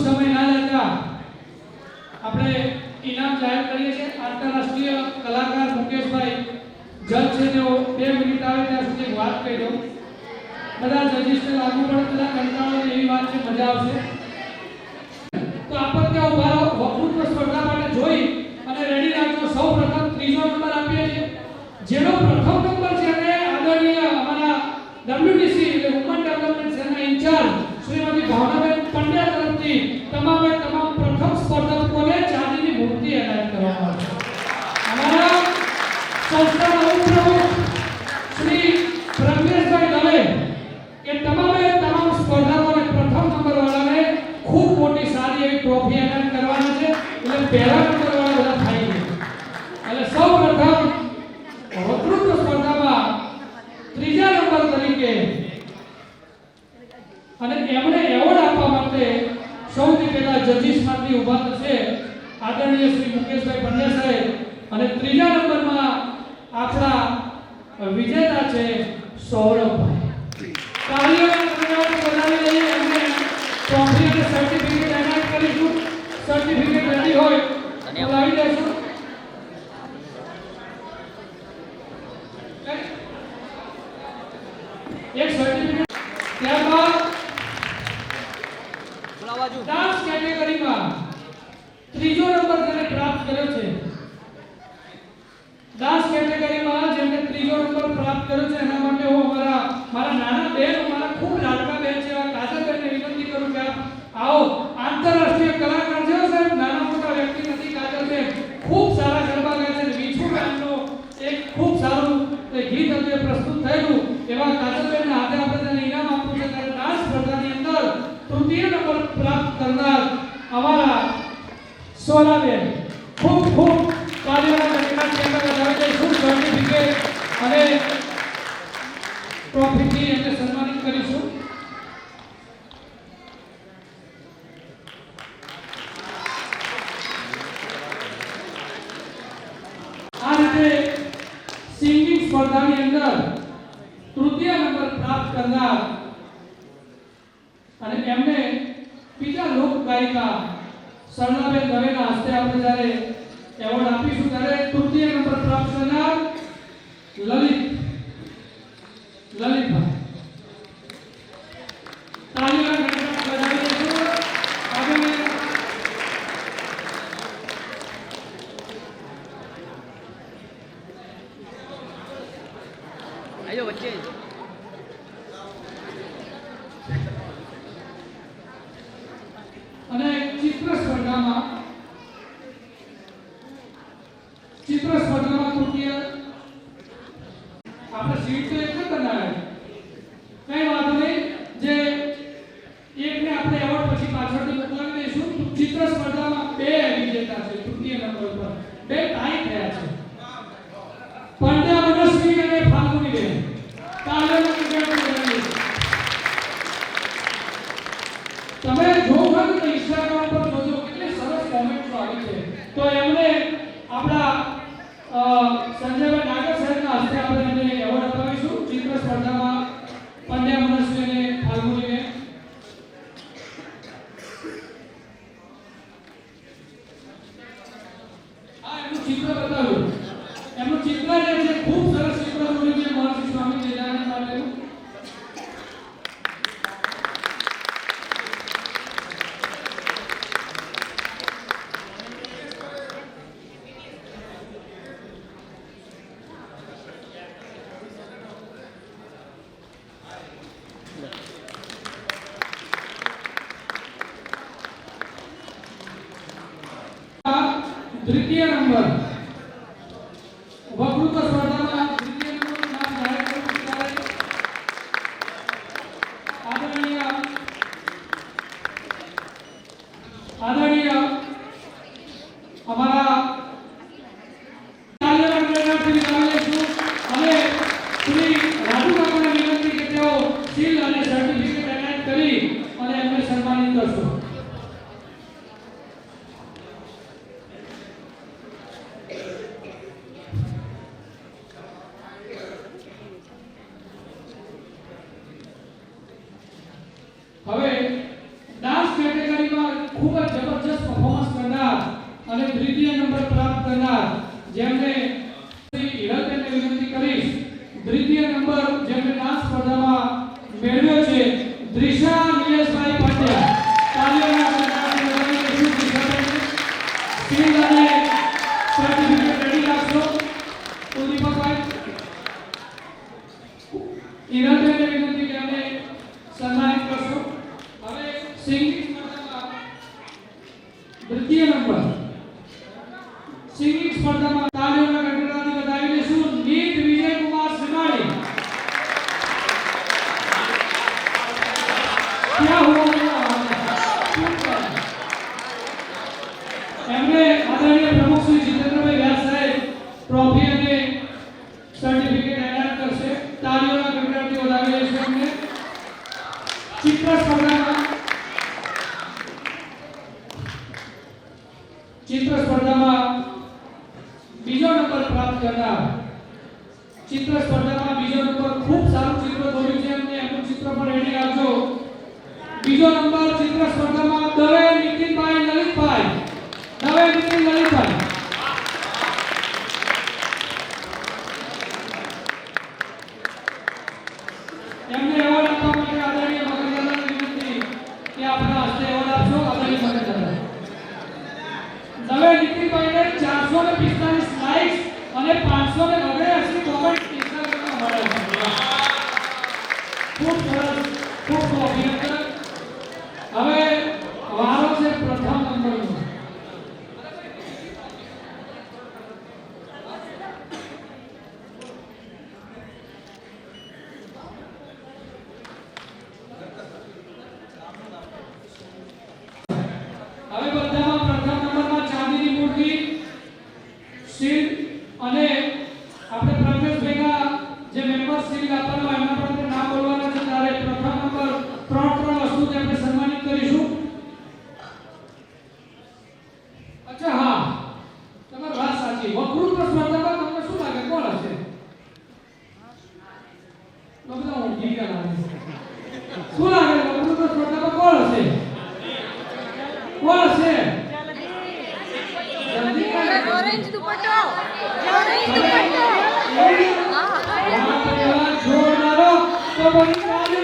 સમય ના લેતા આપણે ઇનામ જાહેર કરીએ છીએ. આંતરરાષ્ટ્રીય કલાકાર મુકેશભાઈ જજ છે તેઓ 2 મિનિટ આવે ત્યાં સુધી વાત કહી દઉં. બધા જજીસને લાગુ પડે, બધા કંટાળો એવી વાત છે, મજા આવશે. તો આપણે ત્યાં ઉભા રહો. વક્તૃત્વ સ્પર્ધા માટે જોઈ અને રેડી રાખજો. સૌ પ્રથમ ત્રીજો નંબર આપીએ છીએ જેનો પ્રથમ નંબર છે અને આદરણીય અમારા WDC એટલે વુમન ડેવલપમેન્ટ સેલના ઇન્ચાર્જ શ્રીમતી ભાવનાબેન પંડ્યા તરફથી તમામે તમામ પ્રથમ સ્પર્ધકોને ચાંદીની મૂર્તિ એનાયત કરવામાં આવશે. અમારા સંસ્થાના ઉપપ્રમુખ શ્રી પ્રજ્ઞેશભાઈ દવે એ તમામે તમામ સ્પર્ધકોને પ્રથમ નંબર વાળાને ખૂબ મોટી સારી એવી ટ્રોફી એનાયત કરવાના છે. એટલે પહેલા નંબર વાળા બધા થાય છે. એટલે સૌપ્રથમ વક્તૃત્વ સ્પર્ધામાં ત્રીજા નંબર તરીકે અને એમણે એવોર્ડ આપવા માટે સૌથી પહેલા જજીસમાંથી ઊભા થશે આદરણીય શ્રી મુકેશભાઈ પંડ્યા સાહેબ અને ત્રીજા નંબરમાં આપણા વિજેતા છે સૌરભભાઈ. તાળીઓના ગણગણાટ વધારી લઈએ. એમને ટ્રોફી અને સર્ટિફિકેટ એનાયત કરીશું. સર્ટિફિકેટ રેડી હોય તો લાવી દેશું. એક સર્ટિફિકેટ. ત્યારબાદ ડાન્સ કેટેગરીમાં ત્રીજો નંબર જેને પ્રાપ્ત કર્યો છે, ડાન્સ કેટેગરીમાં જેને ત્રીજો નંબર પ્રાપ્ત કર્યો છે એના માટે હું મારા નાના બેન, મારા ખૂબ લાડકા બેન છે એવા કાજલબેનને વિનંતી કરું કે આવો. આંતરરાષ્ટ્રીય કલાકાર છે સાહેબ, નાના મોટા વ્યક્તિ નથી. કાજલબેન ખૂબ સારા ગરબા ગાય છે. વીછુ ગામનો એક ખૂબ સારું ગીત હતું પ્રસ્તુત થયેલું. એવા કાજલબેનના હાથે આપણે તેને ઇનામ આપવું છે. ત્યારે ડાન્સ સ્પર્ધાની અંદર તૃતીય નંબર પ્રાપ્ત કરનાર અમારા સોનાબેન ખૂબ ખૂબ તાળીઓના ગણગણાટ સાથે વધાવી દઈશું. સર્ટિફિકેટ અને ટ્રોફીથી એમને સન્માનિત કરીશું. આ રીતે સિંગિંગ સ્પર્ધાની અંદર તૃતીય નંબર પ્રાપ્ત કરનાર અને એમને બીજા લોક ગાયિકા સરલાબેન દવેના હસ્તે આપણે જ્યારે એવોર્ડ આપીશું ત્યારે તૃતીય નંબર પ્રાપ્ત કરનાર લલિતભાઈ. તાળીઓના ગણગણાટ વધાવી દઈશું. આગળ આજો વચ્ચે અને ચિત્ર સ્પર્ધામાં તૃતીય આપણે સીટ તો એક જ બનાવે. કઈ વાંધો નહીં. જે એકને આપણે એવોર્ડ પછી પાછળથી મોકલાવી દઈશું. ચિત્ર સ્પર્ધામાં બે વિજેતા છે તૃતીય નંબર પર. બે ટાઈ થયા છે. પંડ્યા મનસ્વી અને ફાલ્ગુનીબેન. તાળીઓના ગણગણાટ વધારી દઈશું. તમે જોવો તો ઇન્સ્ટાગ્રામ પર જોજો કેટલી સરસ કોમેન્ટ્સ આવી છે. તો એમને આપણા સંજયભાઈ નાગર સાહેબના હસ્તે આપણે એમને એવોર્ડ અપાવીશું. ચિત્ર સ્પર્ધામાં પંડ્યા મનસ્વી અને ફાલ્ગુનીને એમનું ચિત્ર બતાવ્યું. એમનું ચિત્ર જે છે ખૂબ સરસ ચિત્ર દોર્યું છે મહર્ષિ સ્વામી વિવેકાનંદ માટેનું. દ્વિતીય નંબર વક્તૃત્વ સ્પર્ધામાં દ્વિતીય નંબરનું નામ જાહેર કર્યું ત્યારે આદરણીય અમારા તાલીઓના ગણગણાટથી વિદાય લઈશું. અને શ્રી રાજુ કાકાને વિનંતી કે તેઓ સીલ અને સર્ટિફિકેટ એનાયત કરી અને એમને સન્માનિત કરશો. હવે ડાન્સ કેટેગરીમાં ખૂબ જ જબરજસ્ત પરફોર્મન્સ કરનાર અને દ્વિતીય નંબર પ્રાપ્ત કરનાર જેમને શ્રી હિરલબેનને વિનંતી કરીશ. દ્વિતીય નંબર જેમને ડાન્સ સ્પર્ધામાં મેળવ્યો છે દ્રિશા નિલેશભાઈ પંડ્યા. તાળીઓના ગણગણાટ વધાવી દઈશું દ્રિશાબેનને. સીલ અને સર્ટિફિકેટ રેડી રાખશો. તો દીપકભાઈ ટ્રોફી અને સર્ટિફિકેટ એનાયત કરશે. તાળીઓના ગણગણાટથી વધાવી લેશે અમને. ચિત્ર સ્પર્ધામાં બીજો નંબર પ્રાપ્ત કરનાર, ચિત્ર સ્પર્ધામાં બીજો નંબર, ખૂબ સારું ચિત્ર દોર્યું છે અને એનું ચિત્ર પણ રેડી રાખજો. બીજો નંબર ચિત્ર સ્પર્ધામાં દવે નીતિનભાઈ લલિતભાઈ, દવે નીતિન લલિતભાઈ. એમને એવોર્ડ આપવા માટે આદરણીય મગનદાદાને વિનંતી કે આપણા હસ્તે એવોર્ડ આપશો. આદરણીય મગનદાદા. દવે નીતિનભાઈને 445 લાઇક્સ અને 589 કોમેન્ટ ઇન્સ્ટાગ્રામમાં મળે છે. ખૂબ સરસ, ખૂબ અભિનંદન. હવે વારો છે પ્રથમ નંબરનો. હવે બધામાં પ્રથમ નંબરમાં ચાંદીની મૂર્તિ, શિલ્ડ અને આપણે પ્રજ્ઞેશભાઈના જે મેમ્બર શિલ્ડ આપવાના એમના પર આપણે નામ બોલવાના છે. ત્યારે પ્રથમ નંબર 3 વસ્તુથી આપણે સન્માનિત કરીશું. અચ્છા, હા, તમારી વાત સાચી. વકૃત્વ સ્પર્ધામાં તમને શું લાગે કોણ હશે? બધા ઊંઘી ગયા લાગે. શું લાગે વકૃત્વ સ્પર્ધામાં કોણ હશે? કોણ હશે? ઓરેન્જ દુપટ્ટો, ઓરેન્જ દુપટ્ટો. જોરદારો તો બની કાલે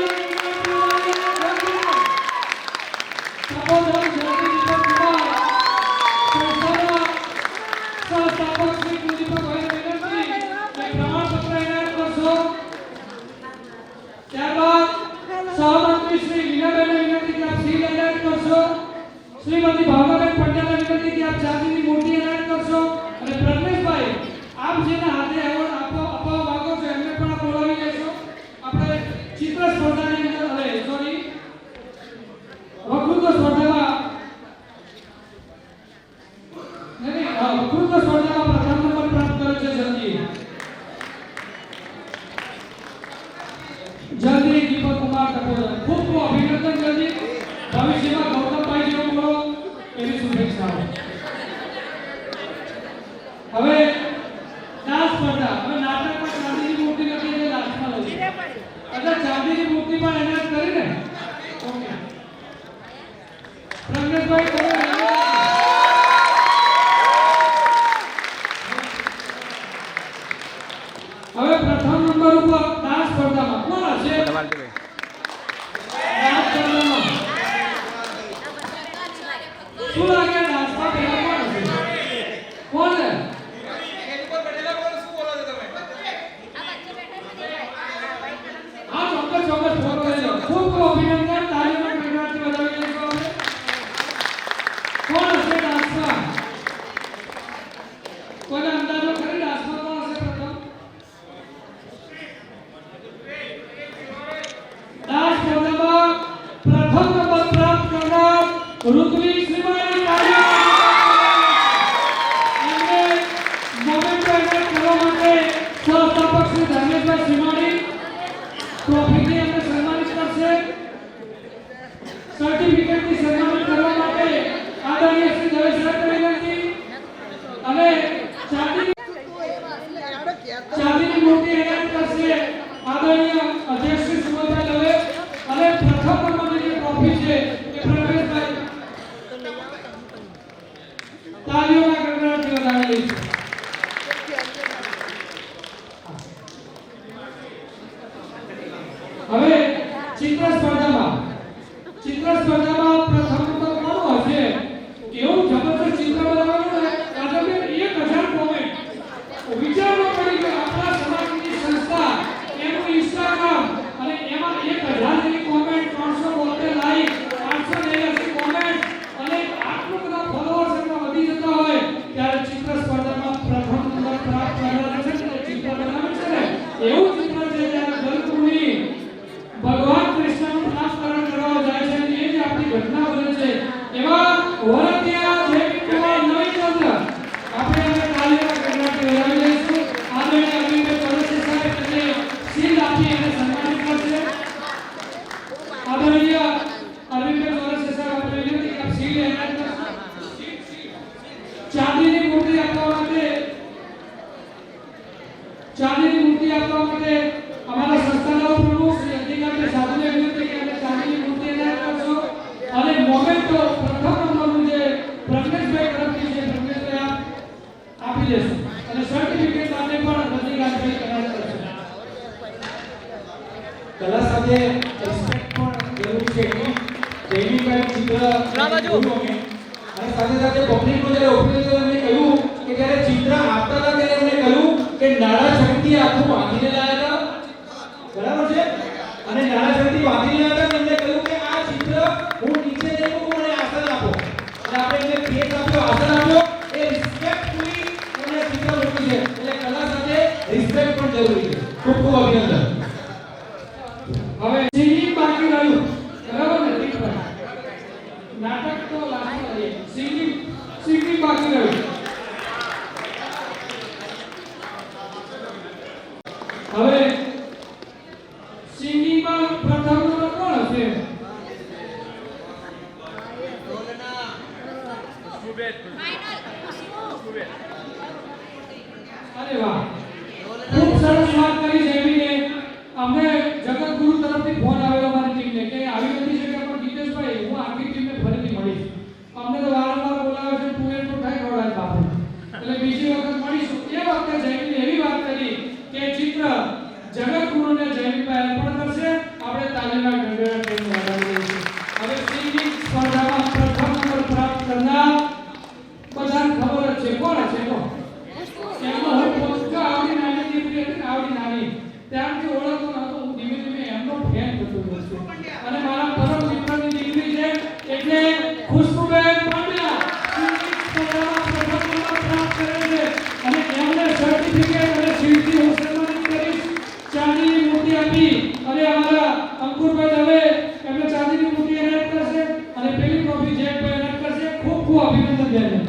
श्रीमती भावनाबेन पटेलને વિનંતી કે આપ ચાંદીની મૂર્તિ એનાયત કરશો. અને પ્રજ્ઞેશભાઈ, આપ જેના હાથે એવોર્ડ આપવા માંગો છો એમને પણ આપ બોલાવી લેશો. આપણે ચિત્ર સ્પર્ધાની અંદર વકૃત્વ સ્પર્ધામાં વકૃત્વ સ્પર્ધામાં પ્રથમ નંબર પ્રાપ્ત કર્યો છે. જલ્દી દીપક કુમાર ટપોદર. ખૂબ ખૂબ અભિનંદન. જલ્દી ભવિષ્યમાં ગૌતમભાઈ જેવું બોલો એવી શુભેચ્છાઓ. હવે ડાન્સ સ્પર્ધા. હવે નાટકમાં ચાંદીની મૂર્તિ નથી એટલે લાસ્ટમાં લઉં. અચ્છા, ચાંદીની મૂર્તિ પણ એનાયત કરીને ઓકે. પ્રજ્ઞેશભાઈ તમે હવે પ્રથમ નંબર ઉપર ડાન્સ સ્પર્ધામાં કોણ હશે? ડાન્સ સ્પર્ધામાં શું લાગે? ડાન્સમાં પહેલા કોણ હશે? કોણ છે? હા, ચોક્કસ ચોક્કસ ફોટો લઈ લો. ખૂબ ખૂબ અભિનંદન. તાળીઓના ગણગણાટથી વધાવી લઈશું આપણે. કોણ હશે ડાન્સમાં? કોઈને અંદાજો ખરી ડાન્સમાં કોણ હશે પ્રથમ? ડાન્સ સ્પર્ધામાં પ્રથમ નંબર પ્રાપ્ત કરનાર ઋત્વિક શ્રીમાળી. એમને મોમેન્ટો એનાયત કરવા માટે સહસ્થાપક શ્રી ધર્મેશભાઈ શ્રીમાળી ટ્રોફીથી એમને સન્માનિત કરશે. સર્ટિફિકેટથી સન્માનિત કરવા માટે આદરણીય શ્રી દવે સાહેબને વિનંતી. અને ચાંદીની મૂર્તિ એનાયત કરશે આદરણીય અધ્યક્ષ શ્રી સુમનભાઈ દવે. અને પ્રથમ નંબરની જે ટ્રોફી છે એ પ્રજ્ઞેશભાઈ તાળીઓના ગણગણાટથી વધાવી લઈશું. હવે ચિત્ર સ્પર્ધામાં પ્રથમ નંબર કોનો હશે? એવું જબરદસ્ત ચિત્ર બનાવવાનું ને આજે 1000 કોમેન્ટ. વિચારવા પડી કે આપણા સમાજની સંસ્થા એનું ઇન્સ્ટાગ્રામ અને એમાં 1000 જેવી કોમેન્ટ, 372 લાઈક, 883 કોમેન્ટ અને આટલું બધા ફોલોઅર્સ એમાં વધી જતા હોય ત્યારે ચિત્ર સ્પર્ધામાં પ્રથમ નંબર પ્રાપ્ત કરનાર છે ને ચિત્ર બનાવે છે ને એવું ચિત્ર છે. ત્યારે ગલકુની ભગવાન કૃષ્ણનો ચાંદીની મૂર્તિ આપવા માટે અમારા સંસ્થાના પ્રમુખ શ્રી અધિકારી સાધુને વિનંતી કે અમે ચાંદીની મૂર્તિ એનાયત કરશો અને મોમેન્ટો પ્રથમ નંબરનું જે પ્રજ્ઞેશભાઈ તરફથી છે પ્રજ્ઞેશભાઈ આપ આપી દેશો અને સર્ટિફિકેટ માટે પણ રજનીકાંતભાઈ એનાયત કરશે. કલા સાથે રિસ્પેક્ટ પણ જરૂરી છે કે જૈવિકભાઈ ચિત્ર અને સાથે સાથે પબ્લિકનું જ્યારે ઓપિનિયન એમને કહ્યું કે જ્યારે ચિત્ર આપતા હતા ત્યારે એમને કહ્યું કે નાળા શક્તિ આખું બાંધીને લાવ્યા હતા, બરાબર છે, અને નાળા શક્તિ બાંધીને લાવ્યા હતા. એમને કહ્યું કે આ ચિત્ર હું નીચે જઈ મૂકું, મને આસન આપો, અને આપણે એમને ફેસ આપ્યો, આસન આપ્યો, એ રિસ્પેક્ટફુલી એમને ચિત્ર મૂકી છે. એટલે કલા સાથે રિસ્પેક્ટ પણ જરૂરી છે. ખૂબ ખૂબ અભિનંદન. હવે સિંગિંગ બાકી રહ્યું, બરાબર ને દીપભાઈ? નાટક તો લાસ્ટમાં લઈએ, સિંગિંગ બાકી રહ્યું. હવે સિંગિંગમાં પ્રથમ નંબર કોણ હશે? અરે વાહ, ખૂબ સરસ વાત કરી જયમીને. અમને જગતગુરુ તરફથી ફોન આવેલો અમારી ટીમને કે આવી નથી શકે પણ ગીતેશભાઈ હું આખી ટીમને ફરીથી મળીશ. અમને તો વારંવાર બોલાવે છે, તું એ તો થાય ખવડાય બાપુ, એટલે બીજી વખત મળીશું. એ વખતે જયમીને એવી વાત કરી કે ચિત્ર જગતગુરુને જયમીભાઈ અર્પણ કરશે. આપણે તાલીના ગણગણાટ કરીને વધાવી દઈશું. હવે સિંગિંગ સ્પર્ધામાં પ્રથમ નંબર પ્રાપ્ત કરનાર બધાને ખબર જ છે કોણ છે. તો એમનો હું પોસ્ટ આવડી નાની દીકરી હતી, આવડી નાની ત્યારથી ઓળખતો નહોતો. હું ધીમે ધીમે એમનો ફેન થતો ગયો છું અને મારા પરમ મિત્રની દીકરી છે એટલે ખુશ્બુબેન પાંડ્યા સિંગિંગ સ્પર્ધામાં પ્રથમ નંબર પ્રાપ્ત કરે છે અને એમને સર્ટિફિકેટ અને શિલ્પી હું સન્માનિત કરીશ. ચાંદીની મૂર્તિ આપી અને અમારા અંકુરભાઈ દવે એમને ચાંદીની મૂર્તિ એનાયત કરશે અને પેલી ટ્રોફી જેકભાઈ એનાયત કરશે. ખૂબ ખૂબ અભિનંદન જયને.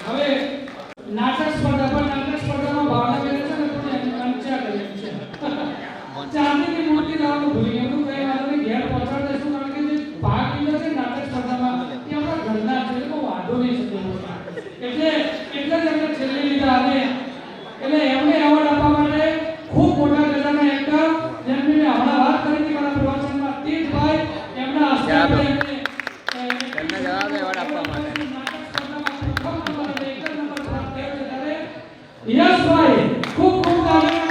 હવે નાટક સ્પર્ધા, પણ નાટક સ્પર્ધામાં ભાવનગર છે ને થોડી અંચા કરી છે. ચાંદીની મૂર્તિ લાવવાનું ભૂલી ગયો. હું કઈ વાત નહીં, ઘેર પહોંચાડી દઈશું કારણ કે જે ભાગ લીધો છે નાટક સ્પર્ધામાં એ આપણા ઘરના છે એટલે બહુ વાંધો નહીં શકે એટલે જ એમને છેલ્લે લીધા અને એટલે એમને એવોર્ડ આપવા માટે ખૂબ મોટા ગજાના એક્ટર જેમની મેં હમણાં વાત કરી હતી મારા પ્રવચનમાં તીર્થભાઈ એમના હસ્તે આપણે એમને જવાબ એવોર્ડ આપવા માટે યશભાઈ ખૂબ ખૂબ તાળીઓ.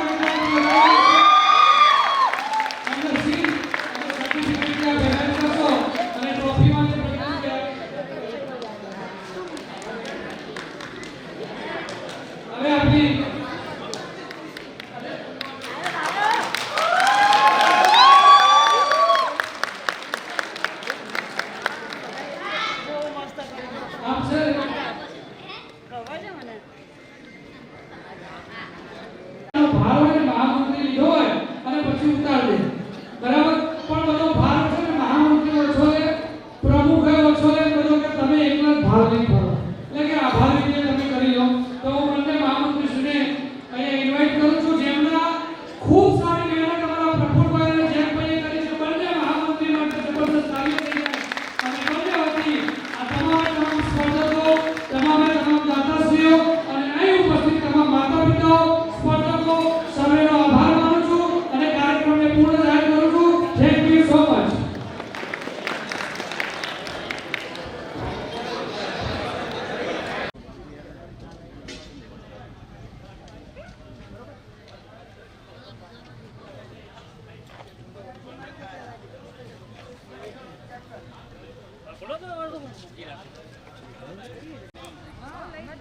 હવે આપણી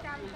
ચાલુ